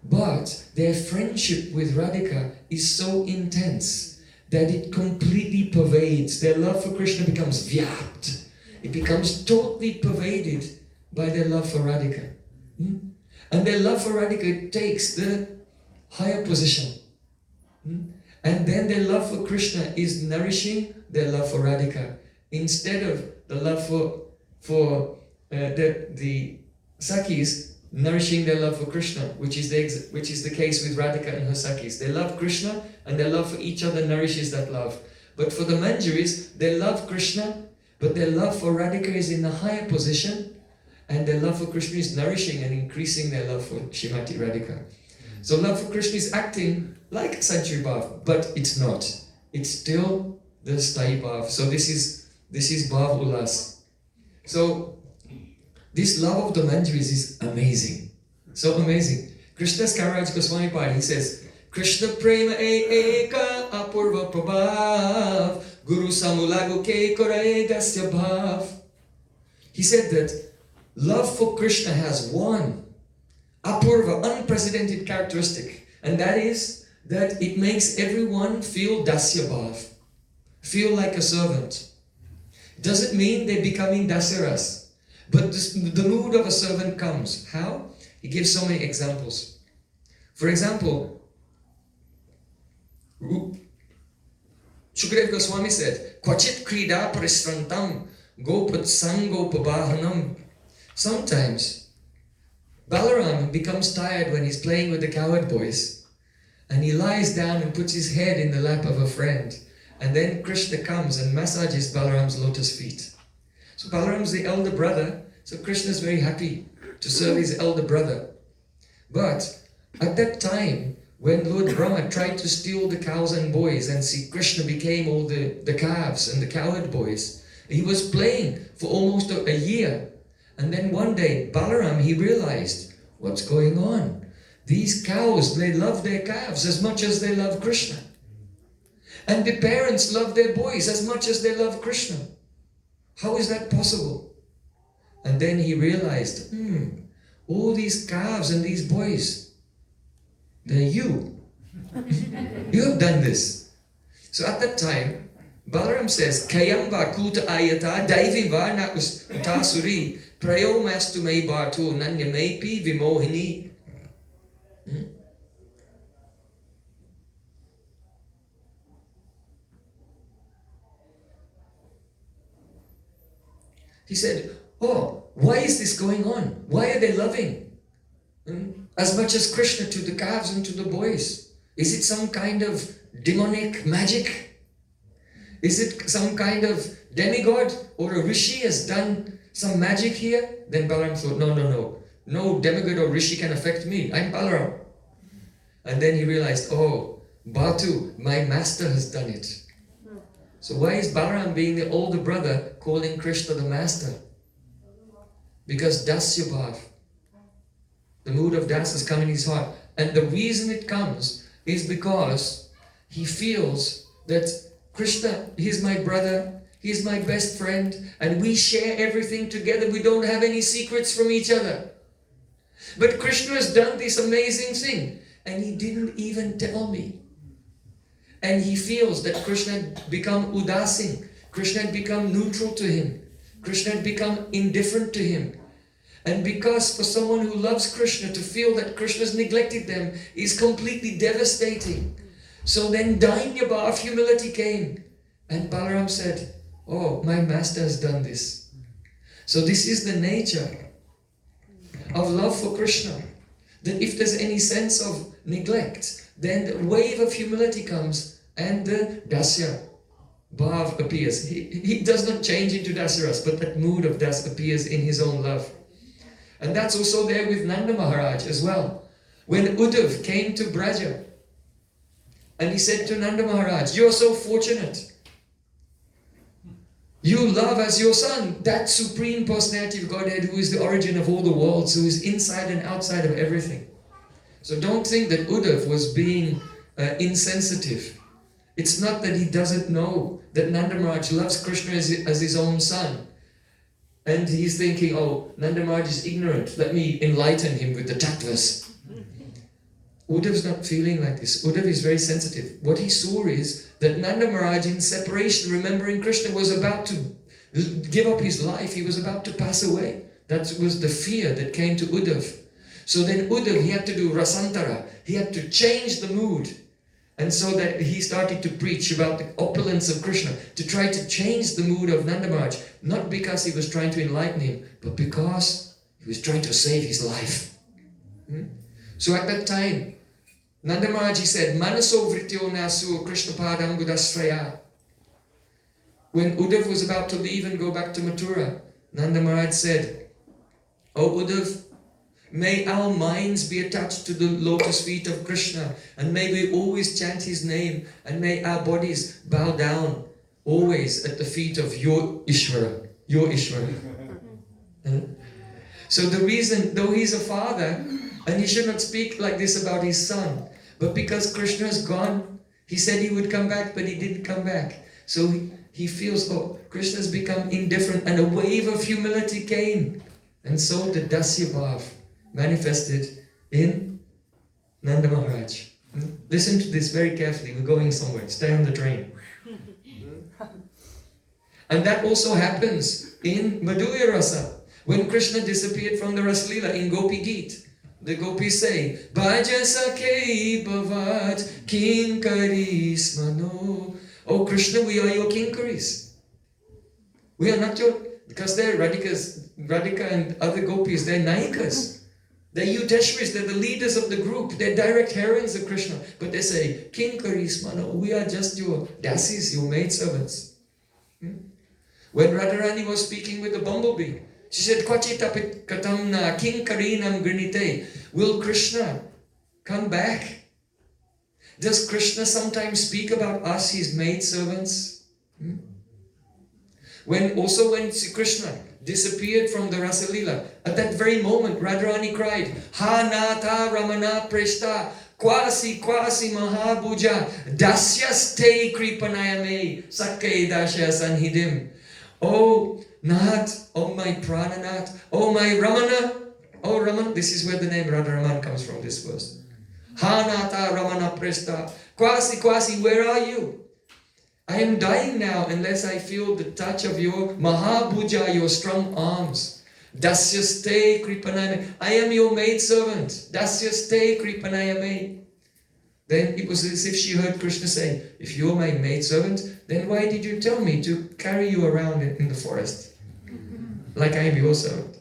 But their friendship with Radhika is so intense that it completely pervades. Their love for Krishna becomes vyapt. It becomes totally pervaded by their love for Radhika. And their love for Radhika takes the higher position. And then their love for Krishna is nourishing their love for Radhika, instead of the love for the Sakhis nourishing their love for Krishna, which is the case with Radhika and her Sakhis. They love Krishna, and their love for each other nourishes that love. But for the Manjaris, they love Krishna, but their love for Radhika is in a higher position, and their love for Krishna is nourishing and increasing their love for Srimati Radhika. So love for Krishna is acting like Sanchari Bhav, but it's not. It's still the Sthayi Bhav. So this is Bhav Ulas. So this love of the Manjaris is amazing. So amazing. Krishna's Kaviraj Goswami Pad, he says, Krishna prema eka apurva prabhav guru samulagu ke kore dasya bhav. He said that love for Krishna has one apurva, unprecedented characteristic, and that is that it makes everyone feel dasya bhav, feel like a servant. Doesn't mean they're becoming dasaras, but the mood of a servant comes. How? He gives so many examples. For example, Shukdev Goswami said, Kvachit krida parishrantam gopat sangopabahanam. Sometimes Balaram becomes tired when he's playing with the cowherd boys, and he lies down and puts his head in the lap of a friend, and then Krishna comes and massages Balaram's lotus feet. So Balaram's the elder brother, so Krishna is very happy to serve his elder brother. But at that time, when Lord Brahma tried to steal the cows and boys, and see Krishna became all the calves and the cowherd boys, he was playing for almost a year. And then one day, Balaram, he realized, what's going on? These cows, they love their calves as much as they love Krishna. And the parents love their boys as much as they love Krishna. How is that possible? And then he realized, all these calves and these boys, they're you. You have done this. So at that time, Balaram says, Kayamba kuta ayata daiviva nakus tasuri prayo mastu me batu nanya mepi vimohini. He said, oh, why is this going on? Why are they loving as much as Krishna to the calves and to the boys? Is it some kind of demonic magic? Is it some kind of demigod or a rishi has done some magic here? Then Balaram thought, no demigod or rishi can affect me. I'm Balaram. And then he realized, oh, Batu, my master has done it. So why is Balaram, being the older brother, calling Krishna the master? Because Dasya Bhav, the mood of Das has come in his heart. And the reason it comes is because he feels that Krishna, he's my brother, he's my best friend, and we share everything together. We don't have any secrets from each other. But Krishna has done this amazing thing, and he didn't even tell me. And he feels that Krishna had become udasin. Krishna had become neutral to him. Krishna had become indifferent to him. And because for someone who loves Krishna to feel that Krishna has neglected them is completely devastating. So then Dainya Bhav, humility came. And Balaram said, oh, my master has done this. So this is the nature of love for Krishna. That if there's any sense of neglect, then the wave of humility comes and the dasya. Bhav appears. He does not change into Dasaras, but that mood of Das appears in his own love. And that's also there with Nanda Maharaj as well. When Uddhav came to Braja, and he said to Nanda Maharaj, "You're so fortunate. You love as your son that Supreme Personality of Godhead who is the origin of all the worlds, who is inside and outside of everything." So don't think that Uddhav was being insensitive. It's not that he doesn't know that Nanda Maharaj loves Krishna as his own son. And he's thinking, oh, Nanda Maharaj is ignorant, let me enlighten him with the tattvas. Uddhav's not feeling like this. Uddhav is very sensitive. What he saw is that Nanda Maharaj in separation, remembering Krishna, was about to give up his life. He was about to pass away. That was the fear that came to Uddhav. So then Uddhav, he had to do rasantara. He had to change the mood. And so that he started to preach about the opulence of Krishna, to try to change the mood of Nanda Maharaj, not because he was trying to enlighten him, but because he was trying to save his life. So at that time, Nanda Maharaj, he said, "Manaso vrityo nasu Krishna padam budasraya." When Uddhav was about to leave and go back to Mathura, Nanda Maharaj said, "Oh Uddhav, may our minds be attached to the lotus feet of Krishna, and may we always chant his name, and may our bodies bow down always at the feet of your Ishvara, your Ishvara." So the reason, though he's a father, and he should not speak like this about his son, but because Krishna is gone, he said he would come back, but he didn't come back. So he feels, oh, Krishna has become indifferent, and a wave of humility came. And so the Dasya Bhav manifested in Nanda Maharaj. Listen to this very carefully. We're going somewhere. Stay on the train. And that also happens in Madhurya Rasa. When Krishna disappeared from the Rasalila in Gopi Geet, the gopis say, "Bhaja sakhe bhavat kinkaris mano." Oh Krishna, we are your kinkaris. We are not your, because they're Radhika and other gopis, they're nayikas. They're Yudheshwaris, they're the leaders of the group, they're direct heroines of Krishna. But they say, "Kinkaris mano," we are just your dasis, your maidservants. When Radharani was speaking with the bumblebee, she said, "Kvachitapit katamna kinkarinam grinite." Will Krishna come back? Does Krishna sometimes speak about us, his maidservants? When Krishna disappeared from the Rasalila, at that very moment Radharani cried, "Ha nata ramana preshta kwasi mahabhuja dasyaste kripanayame sakke dasya sanhidim." Oh Nath, oh my Prananath, oh my Ramana, oh Raman, this is where the name Radharaman comes from, this verse. Ha nata ramana preshta kwasi, where are you? I am dying now unless I feel the touch of your Mahabhuja, your strong arms. Dasyaste kripanayame. I am your maidservant. Dasyaste kripanayame. Then it was as if she heard Krishna say, "If you're my maidservant, then why did you tell me to carry you around in the forest? Like I am your servant."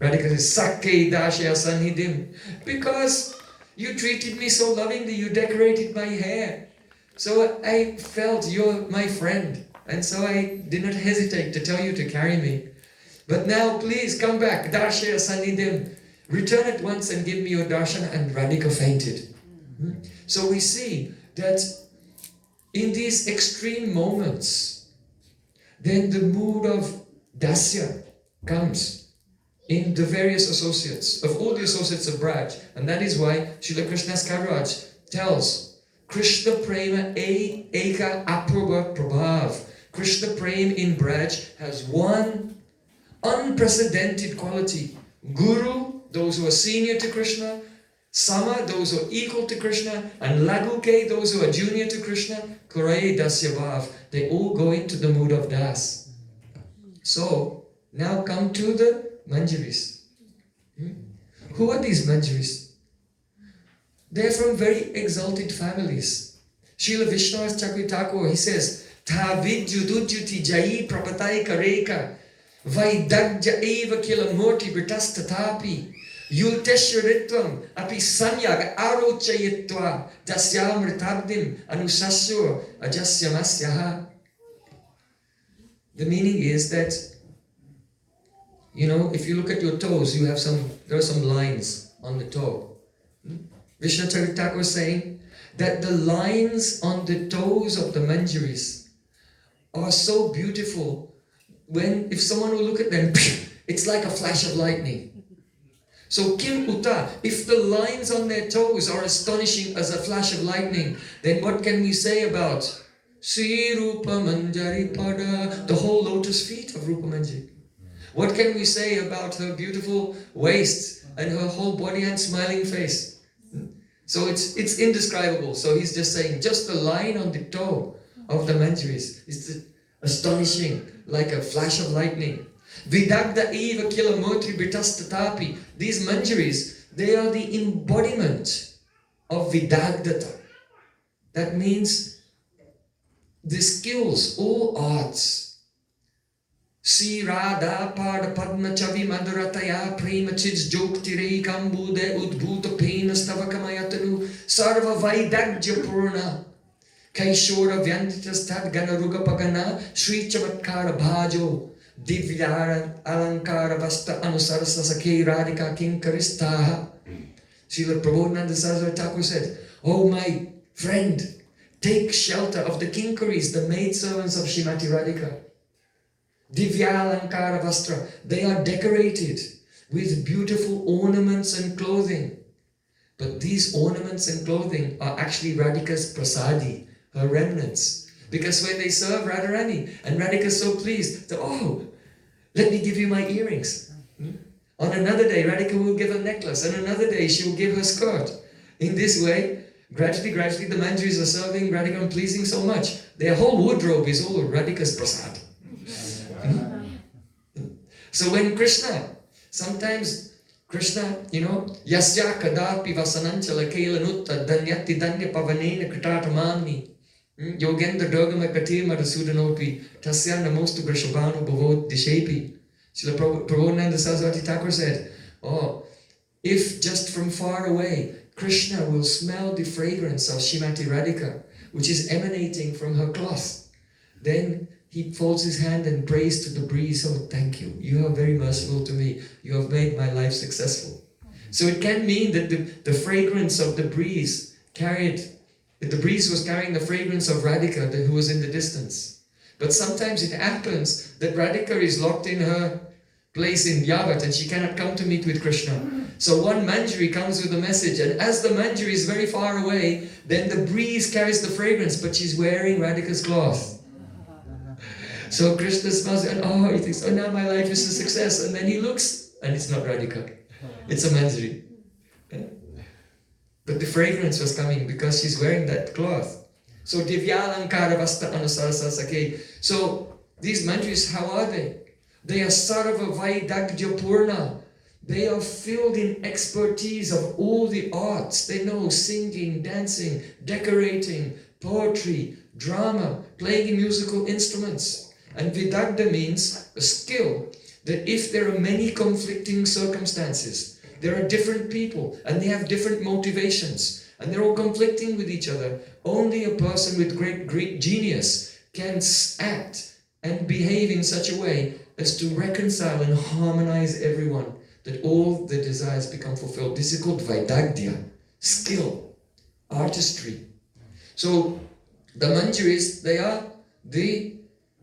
Radhika says, "Sakke dashya sanhidim." Because you treated me so lovingly, you decorated my hair. So I felt you're my friend. And so I did not hesitate to tell you to carry me. But now please come back. Dashya sanidhim. Return at once and give me your darshan. And Radhika fainted. So we see that in these extreme moments, then the mood of Dasya comes in the various associates, of all the associates of Braj. And that is why Srila Krishnadas Kaviraj tells Krishna Prema Eka Apurva Prabhav. Krishna Prem in Braj has one unprecedented quality. Guru, those who are senior to Krishna. Sama, those who are equal to Krishna. And Laguke, those who are junior to Krishna. Kurai Dasya Bhav. They all go into the mood of Das. So, now come to the Manjaris. Who are these Manjaris? They're from very exalted families. Srila Vishnudas Chakravarti, he says, "Ta vidyudujjuti jayi prapatai kareka vaidagja eva kila murti britastatapi Yulteshwaritvam api sanyag arochayitva dasyam ritabdim anusasyo ajasyamasyaha. The meaning is that, if you look at your toes, there are some lines on the toe. Vishnu Thakur was saying that the lines on the toes of the Manjaris are so beautiful. If someone will look at them, it's like a flash of lightning. So Kim Uta, if the lines on their toes are astonishing as a flash of lightning, then what can we say about Sri Rupa Manjari Pada, the whole lotus feet of Rupa Manjari? What can we say about her beautiful waist and her whole body and smiling face? So it's indescribable. So he's just saying, just the line on the toe of the Manjaris is astonishing, like a flash of lightning. Vidagda eva kila motri bitastatapi. These Manjaris, they are the embodiment of Vidagdata. That means the skills, all arts. Si Radha Pada Padma Chavi Madhurataya Prema Chits Joktire Kambude Udbhuta Pena Stavakamayatanu Sarva Vaidagya Purna Kaishora Vyantitas Tad Ganaruga Pagana Sri Chamatkara Bhajo Divyara Alankara Vasta Anusarasa Sake Radhika Kinkaristaha. Srila Prabodhananda Saraswati Thakur said, "Oh my friend, take shelter of the kinkaris, the maidservants of Srimati Radhika. Divyalankara Vastra, they are decorated with beautiful ornaments and clothing. But these ornaments and clothing are actually Radhika's prasadi, her remnants. Because when they serve Radharani, and Radhika is so pleased, let me give you my earrings. On another day, Radhika will give a necklace, and another day she will give her skirt. In this way, gradually, the Manjaris are serving Radhika and pleasing so much. Their whole wardrobe is all Radhika's prasad. So when sometimes Krishna, Yasya Kadapi Vasananchala Kailanutta Danyati Danya Pavanena Kritatamamni Yogendra Durgama Katirma Sudanoti Tasya Namostu Grishabhanu Bhavot Dishepi. Srila Prabodhananda Saraswati Thakur said, if just from far away Krishna will smell the fragrance of Srimati Radhika, which is emanating from her cloth, then he folds his hand and prays to the breeze, "Oh, thank you. You are very merciful to me. You have made my life successful." So it can mean that the fragrance of the breeze was carrying the fragrance of Radhika who was in the distance. But sometimes it happens that Radhika is locked in her place in Yavat and she cannot come to meet with Krishna. So one Manjari comes with a message, and as the Manjari is very far away, then the breeze carries the fragrance, but she's wearing Radhika's cloth. So Krishna smells it, and he thinks, now my life is a success. And then he looks, and it's not Radhika. It's a Manjari. But the fragrance was coming because she's wearing that cloth. So Divyalankara Vasta Anusarasa Sake. So these Manjaris, how are they? They are Sarva Vaidagya Purna. They are filled in expertise of all the arts. They know singing, dancing, decorating, poetry, drama, playing musical instruments. And Vidagda means a skill that if there are many conflicting circumstances, there are different people and they have different motivations and they're all conflicting with each other, only a person with great genius can act and behave in such a way as to reconcile and harmonize everyone, that all the desires become fulfilled. This is called Vaidagdya, skill, artistry. So the Manjaris, they are the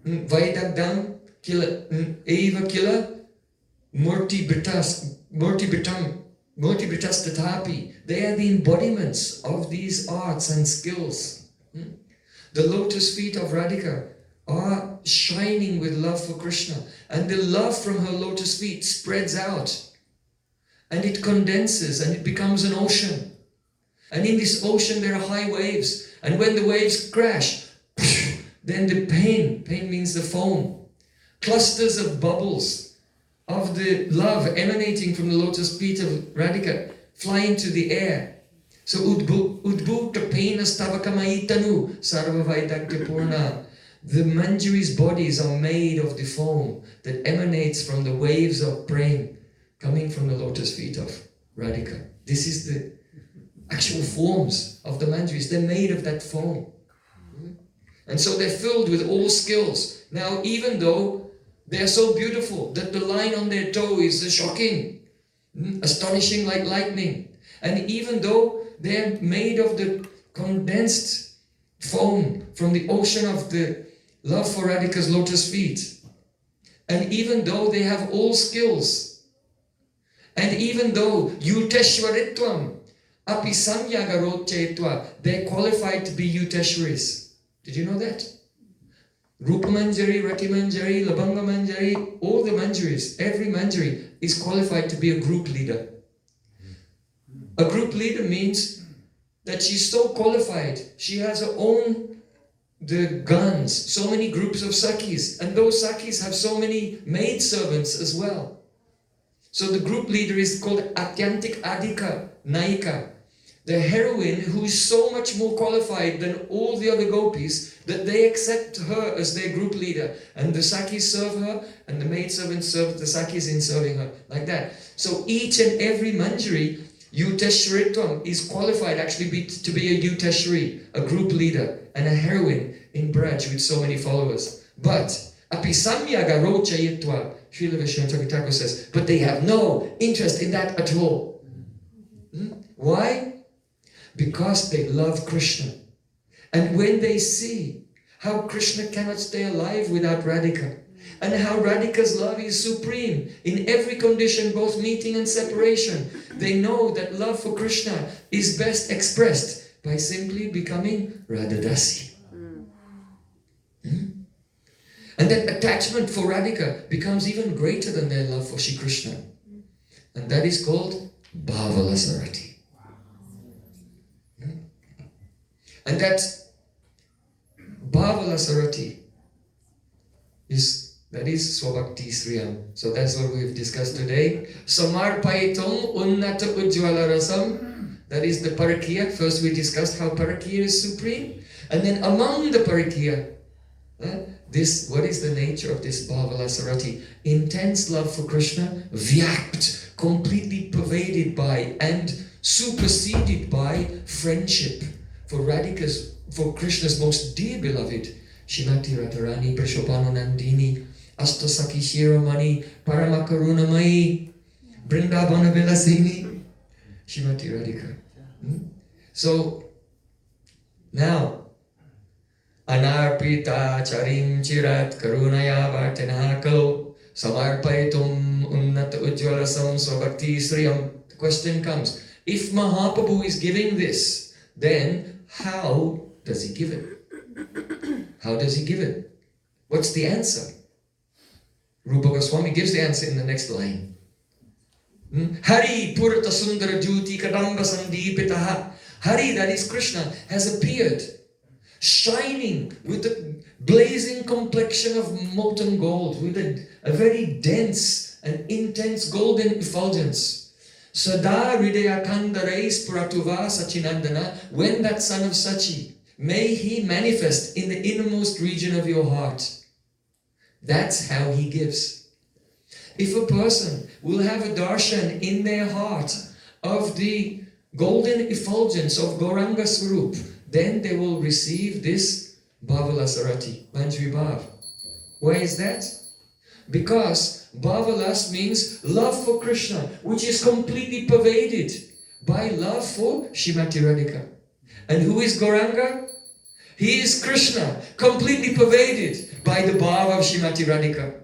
Vaidagdam Kila Eva Kila Murti Britas Tatapi. They are the embodiments of these arts and skills. The lotus feet of Radhika are shining with love for Krishna, and the love from her lotus feet spreads out and it condenses and it becomes an ocean. And in this ocean there are high waves, and when the waves crash, then the pain means the foam, clusters of bubbles of the love emanating from the lotus feet of Radhika fly into the air. So udbhuta pena stavakamaitanu sarva vaidagya purna. The Manjari's bodies are made of the foam that emanates from the waves of prema coming from the lotus feet of Radhika. This is the actual forms of the manjaris. They're made of that foam. And so they're filled with all skills. Now, even though they're so beautiful that the line on their toe is shocking, astonishing like lightning, and even though they're made of the condensed foam from the ocean of the love for Radhika's lotus feet, and even though they have all skills, and even though Yuteshwaritvam, Api Samyagarotchetva, they're qualified to be Yuteshwaris. Did you know that? Rupa Manjari, Rati Manjari, Labanga Manjari, all the Manjaris, every Manjari is qualified to be a group leader. A group leader means that she's so qualified, she has her own the guns, so many groups of Sakis, and those Sakis have so many maidservants as well. So the group leader is called Atyantik Adhika Naika, the heroine who is so much more qualified than all the other gopis that they accept her as their group leader, and the Sakis serve her and the maidservants serve the Sakis in serving her, like that. So each and every Manjari, Yuteshwaritvam, is qualified actually to be a Yuteshwari, a group leader and a heroine in Braj with so many followers. But Api Samyaga Rochayitva, Srila Vishnu Thakur says, but they have no interest in that at all. Why? Because they love Krishna. And when they see how Krishna cannot stay alive without Radhika, and how Radhika's love is supreme in every condition, both meeting and separation, they know that love for Krishna is best expressed by simply becoming Radhadasi. And that attachment for Radhika becomes even greater than their love for Shri Krishna. And that is called Bhavalasarati. And that Bhavalasarati is Swabhakti Sriyam. So that's what we've discussed today. Samarpaitum Unnata Ujjvala Rasam. That is the Parakya. First we discussed how Parakya is supreme. And then among the Parakya, what is the nature of this Bhavalasarati? Intense love for Krishna, vyapt, completely pervaded by and superseded by friendship for Krishna's most dear beloved, Shrimati Radharani Prashopano Nandini, Astasaki Shiramani, Paramakarunamai, Brindavana Vilasini, Shrimati Radhika. So, now, Anarpita Charim Chirat Karunaya Vartanakalo Samarpaitum Unnata Ujjalasam Swabhakti Sriyam. The question comes, if Mahaprabhu is giving this, then how does he give it? How does he give it? What's the answer? Rupa Goswami gives the answer in the next line. Hari Purta Sundara Jyoti Kadamba Sandipitaha. Hari, that is Krishna, has appeared, shining with a blazing complexion of molten gold, with a very dense and intense golden effulgence. Sada Hridaya Kandareis Puratuva Sachinandana, when that son of Sachi, may he manifest in the innermost region of your heart. That's how he gives. If a person will have a darshan in their heart of the golden effulgence of Gauranga Swarup, then they will receive this Bhavalasarati, Manjari Bhav. Why is that? Because Bhavalas means love for Krishna, which is completely pervaded by love for Shrimati Radhika. And who is Gauranga? He is Krishna, completely pervaded by the Bhava of Shrimati Radhika.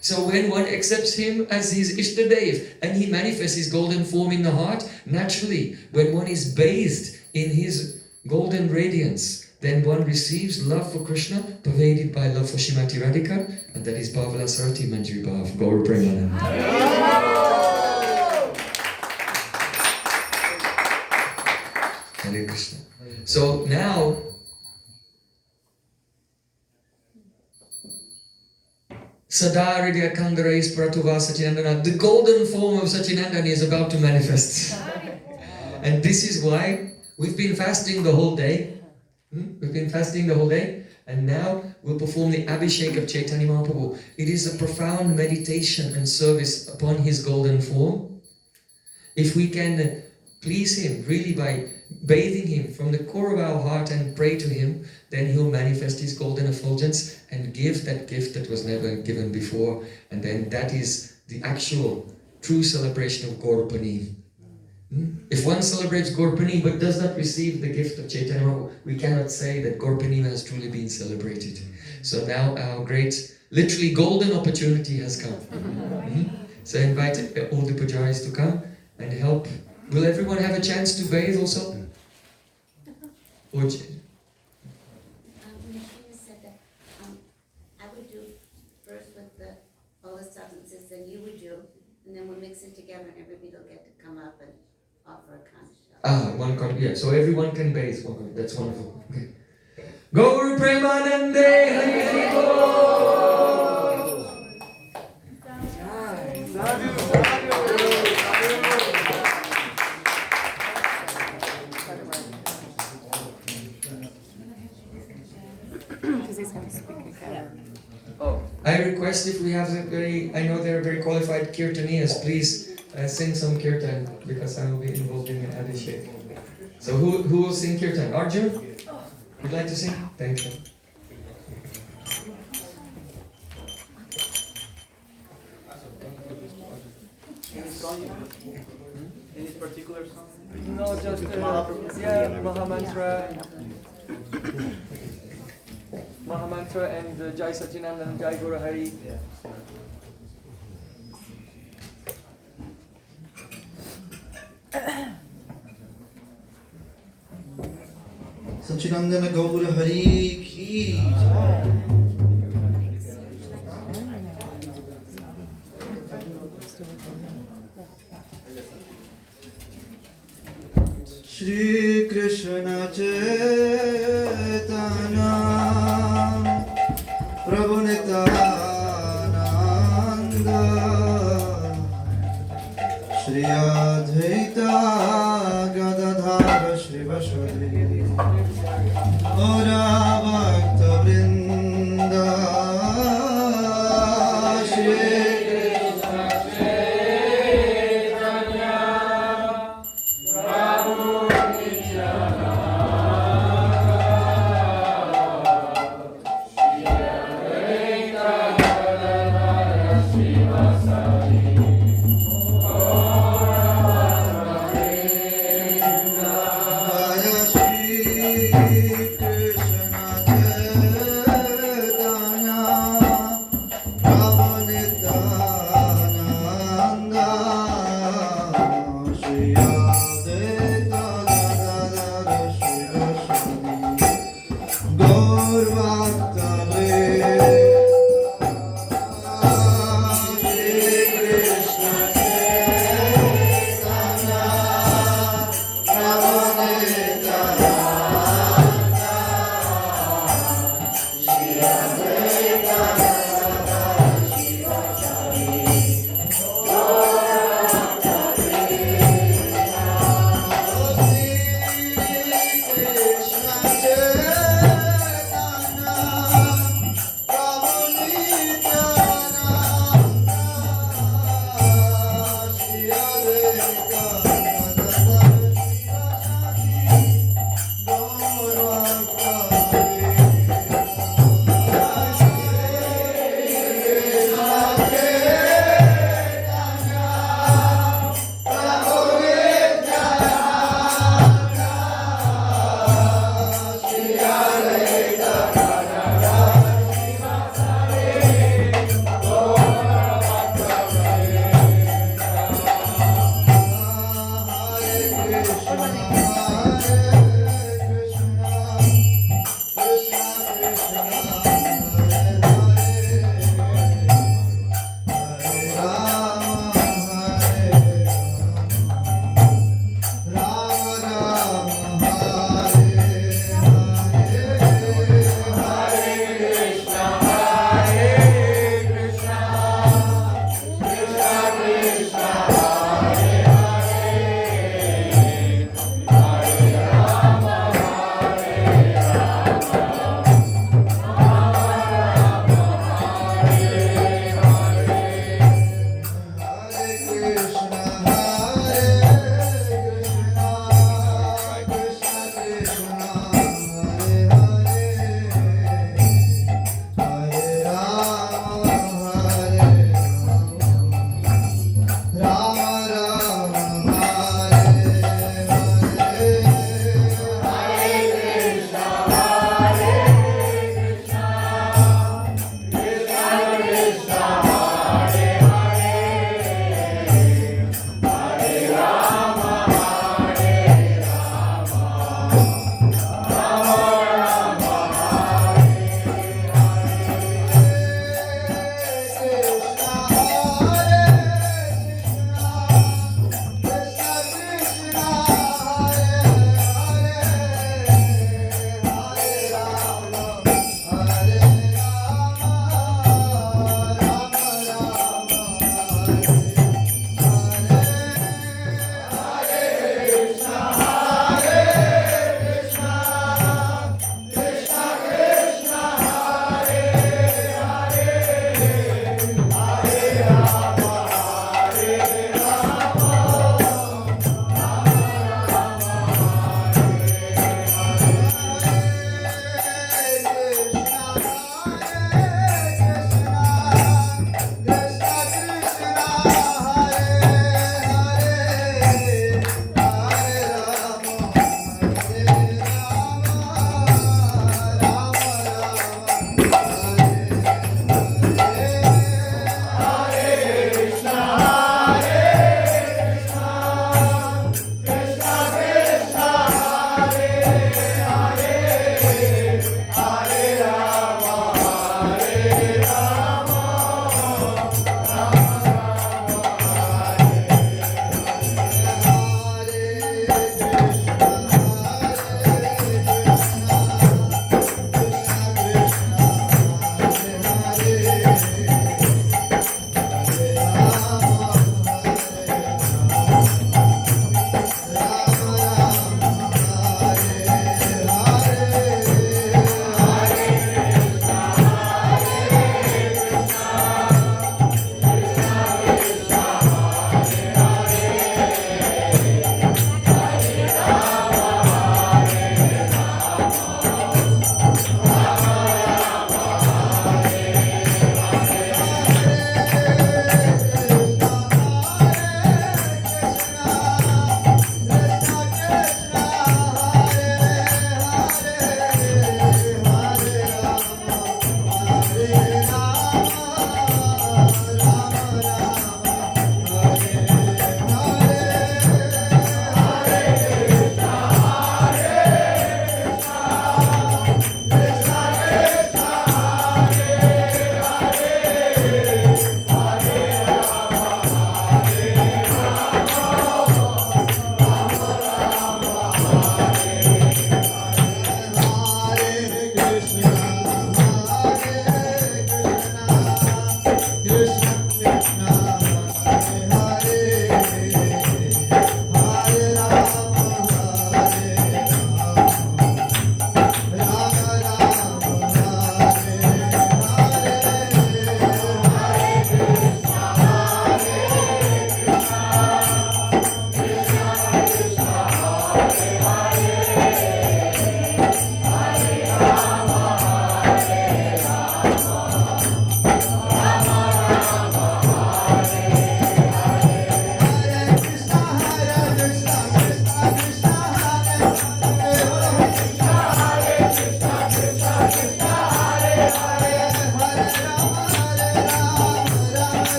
So when one accepts him as his Ishtadev and he manifests his golden form in the heart, naturally, when one is bathed in his golden radiance, then one receives love for Krishna, pervaded by love for Shrimati Radhika, and that is Bhavalasarati Manjari Bhav. Gaura Purnima Katha. Hare Krishna. So now, Sadariya Kandarais Pratuva Sachinandana, the golden form of Sachinandana is about to manifest. And this is why we've been fasting the whole day. We've been fasting the whole day, and now we'll perform the Abhishek of Chaitanya Mahaprabhu. It is a profound meditation and service upon his golden form. If we can please Him really by bathing Him from the core of our heart and pray to Him, then He'll manifest His golden effulgence and give that gift that was never given before. And then that is the actual true celebration of Gaura Purnima. If one celebrates Gaura Purnima but does not receive the gift of Chaitanya Mahaprabhu, we cannot say that Gaura Purnima has truly been celebrated. So now our great, literally golden opportunity has come. So I invite all the pujaris to come and help. Will everyone have a chance to bathe also? Or Nashina said that I would do first with all the substances, then you would do, and then we'll mix it together and everybody will get to come up and offer a conch. one cup, yeah. So everyone can bathe. That's wonderful. Okay. Gaura Premanande Hari Hari Bol. Because he's going to speak again. Oh, I request if we have I know they're very qualified kirtaniyas, please sing some kirtan because I will be involved in the Abhishek. So who will sing kirtan? Arjun? Would like to sing? Thank you. Any particular song? No, just Mahamantra. Mahamantra and Jai Satchinandan and Jai Gaura Hari. Satchinandana Gaura Hari ki jai. Shri Krishna Chaitanya Prabhu Nityananda Shri Advaita Gadadhara Shri Vasudhi Ora Bhakta Vrinda Shri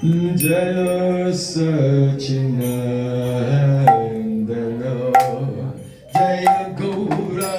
Jaya Sachinandana Jaya Gaura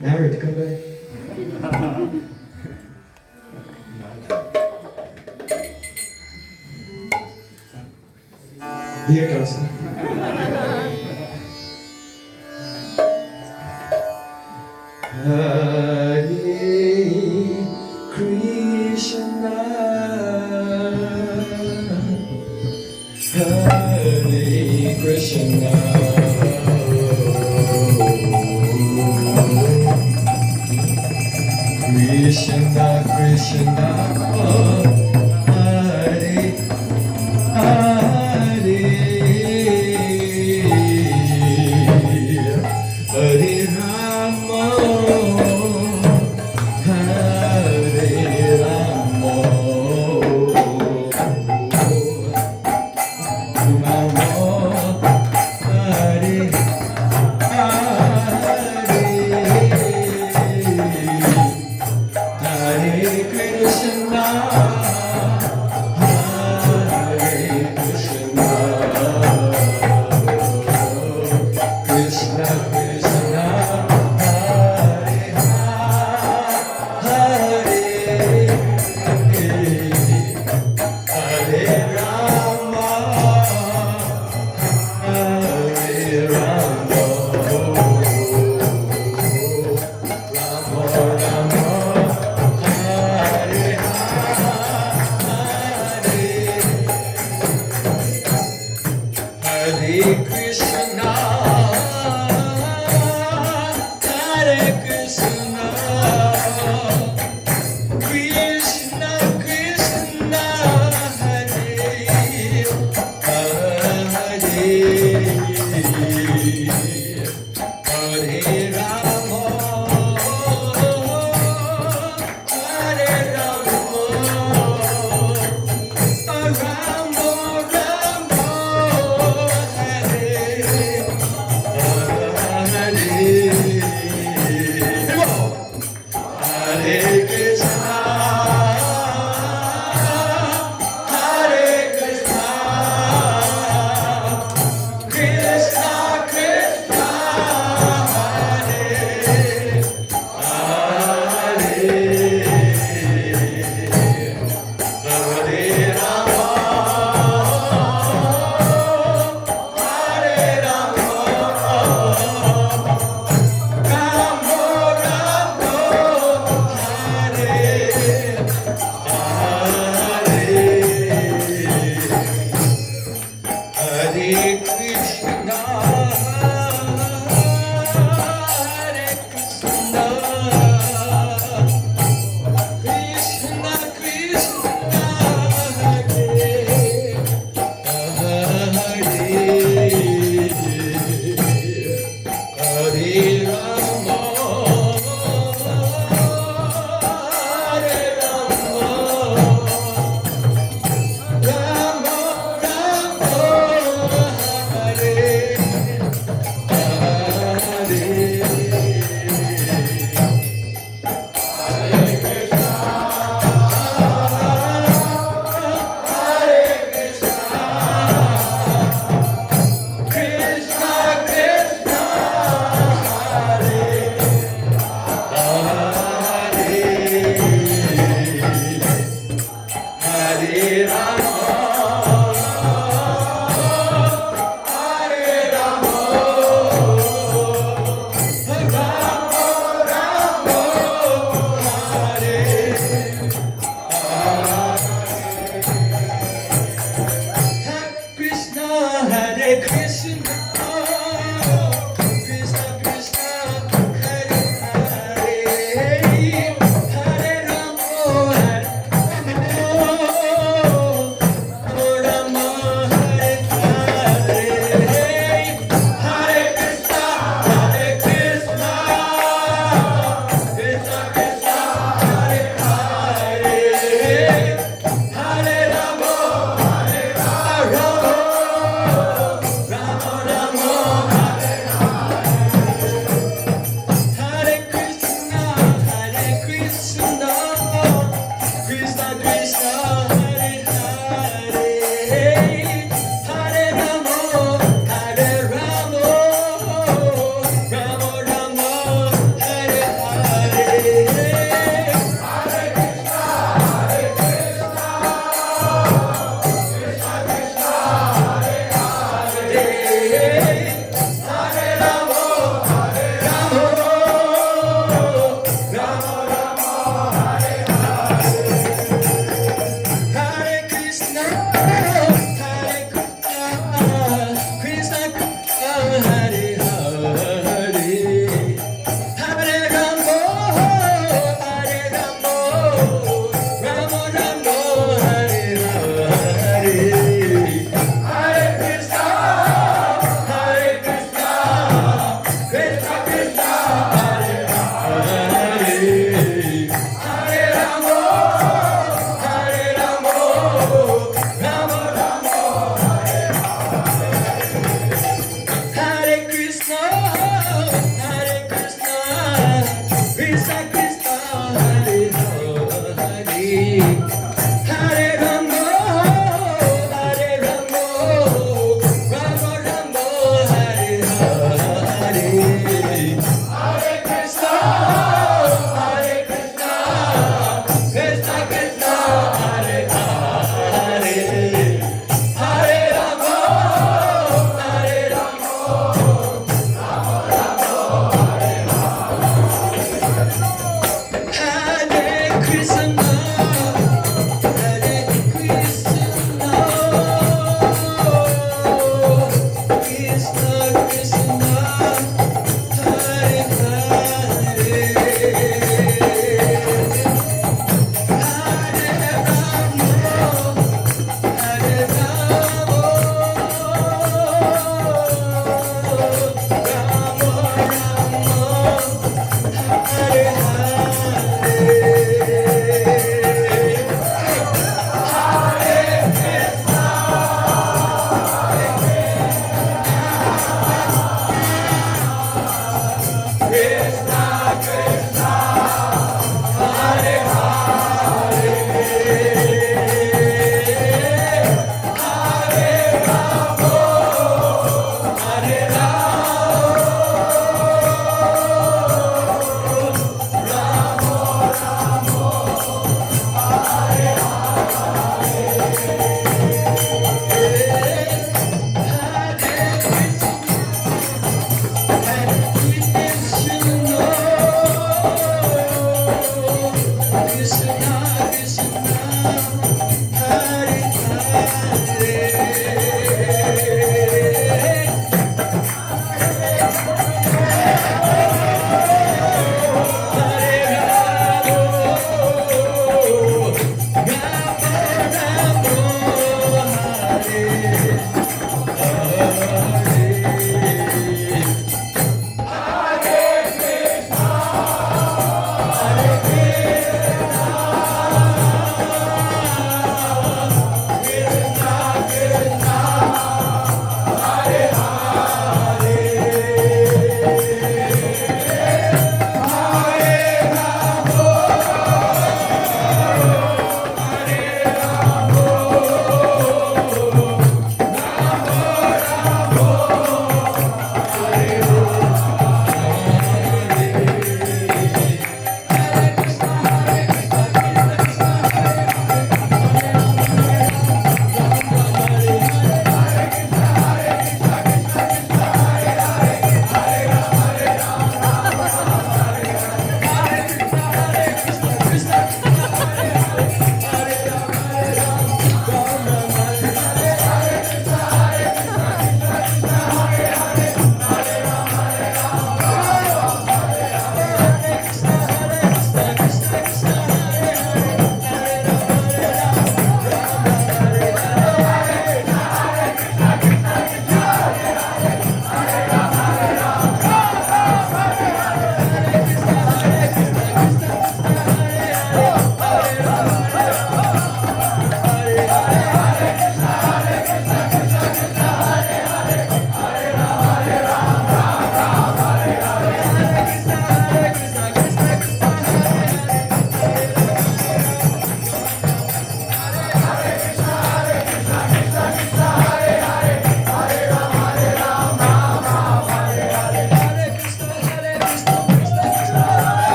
Narrate, come back. Here goes. Hare Krishna, Hare Krishna, Krishna Krishna, Hare Hare, Hare Rama, Hare Rama, Rama Hare Hare, Hare Krishna, Hare Krishna, Krishna Krishna, Hare Hare, Hare Rama,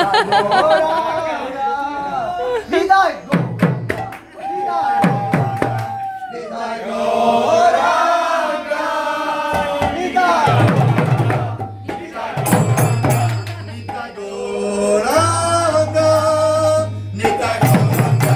Gauranga, Nitai Gauranga,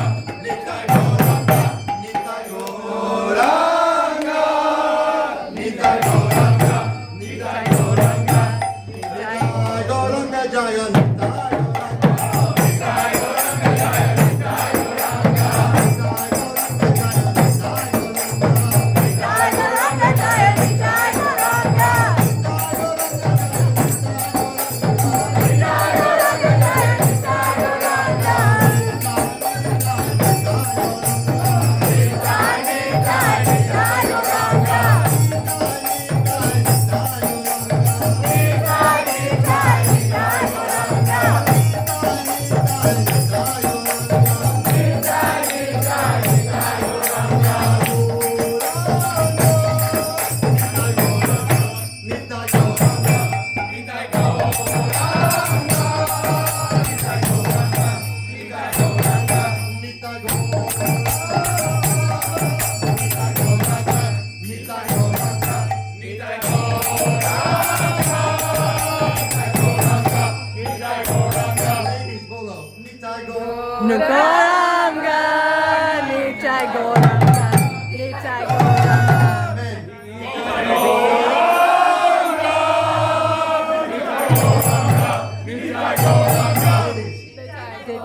Nitai Gauranga.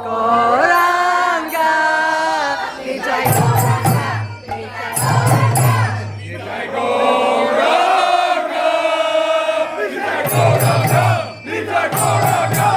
Gauranga, Nitai Gauranga, Nitai Gauranga, Nitai Gauranga, Nitai Gauranga, Nitai Gauranga.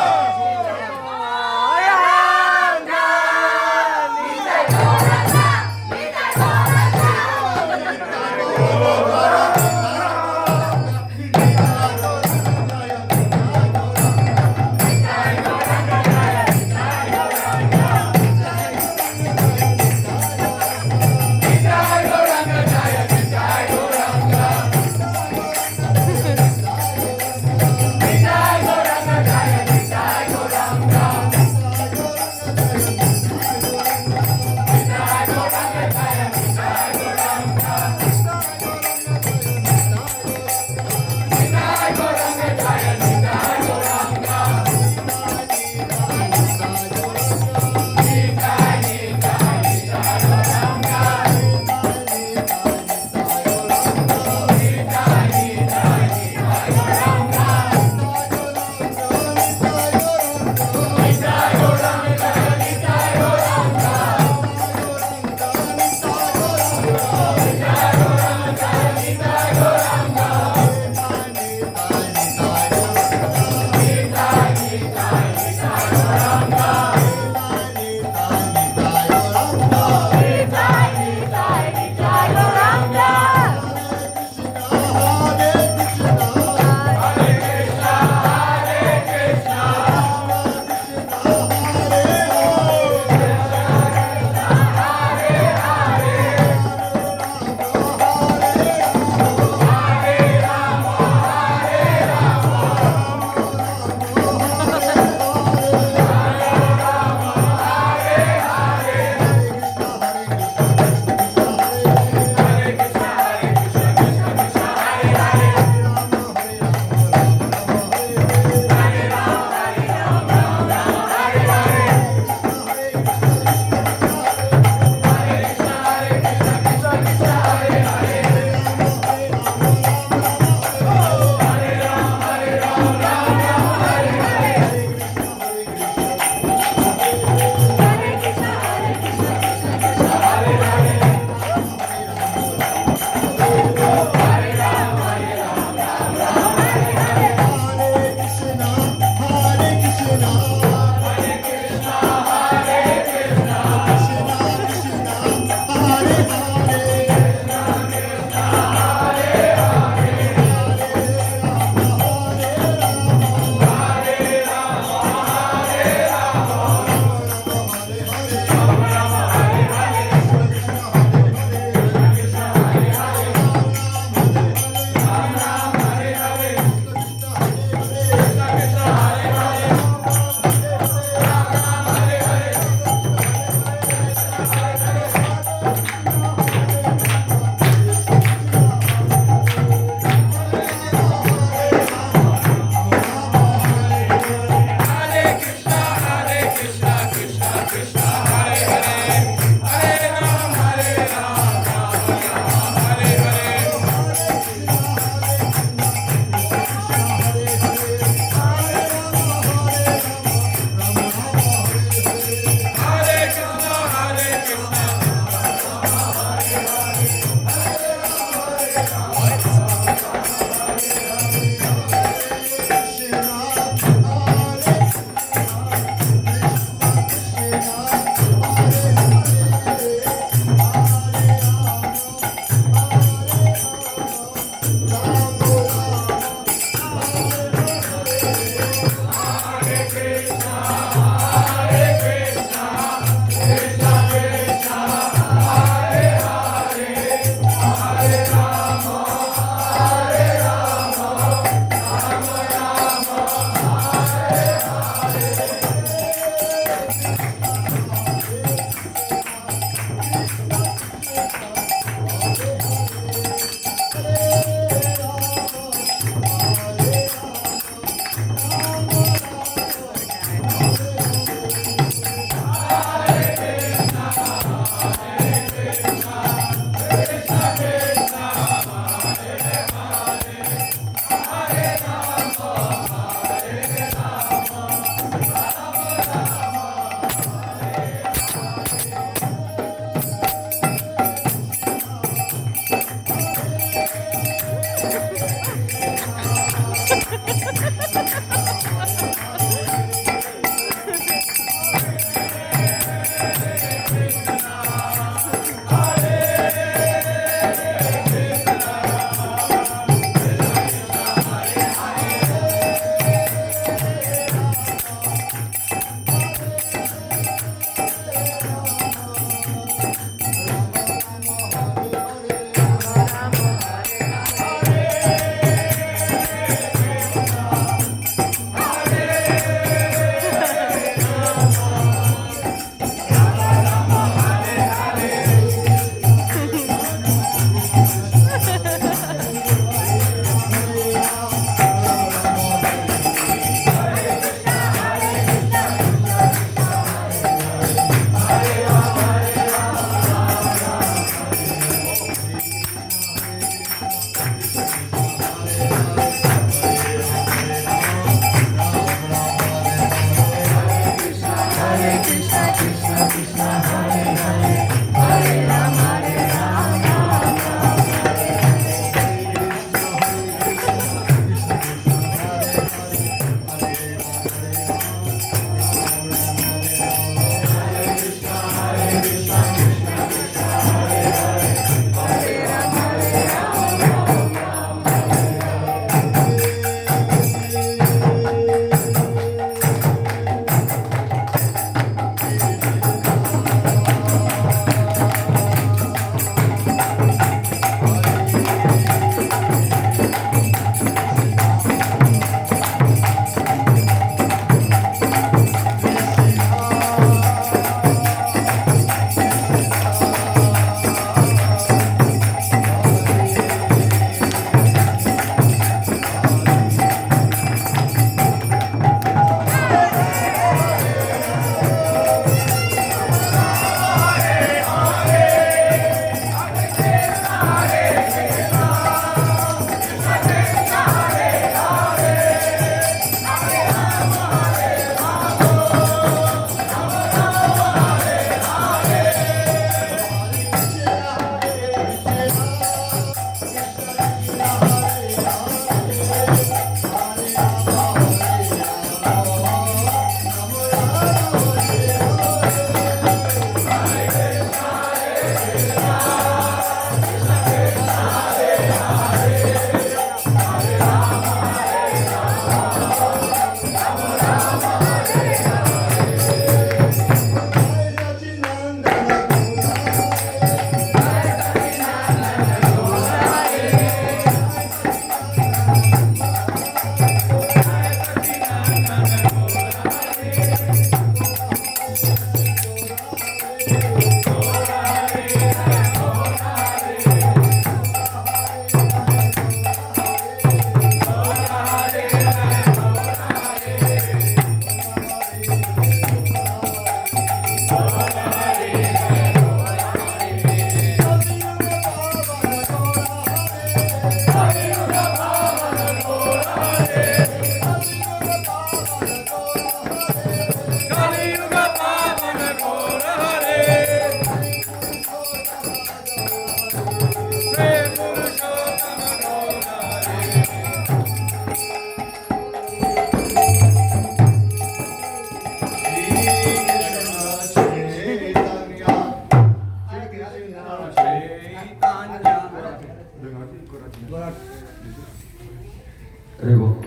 그리고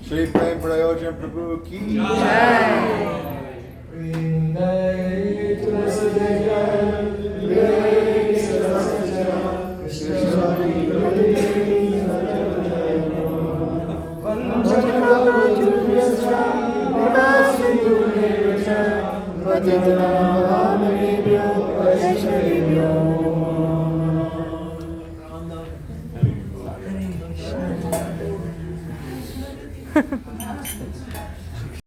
Shri Prem Prayojan Prabhu ki Jai.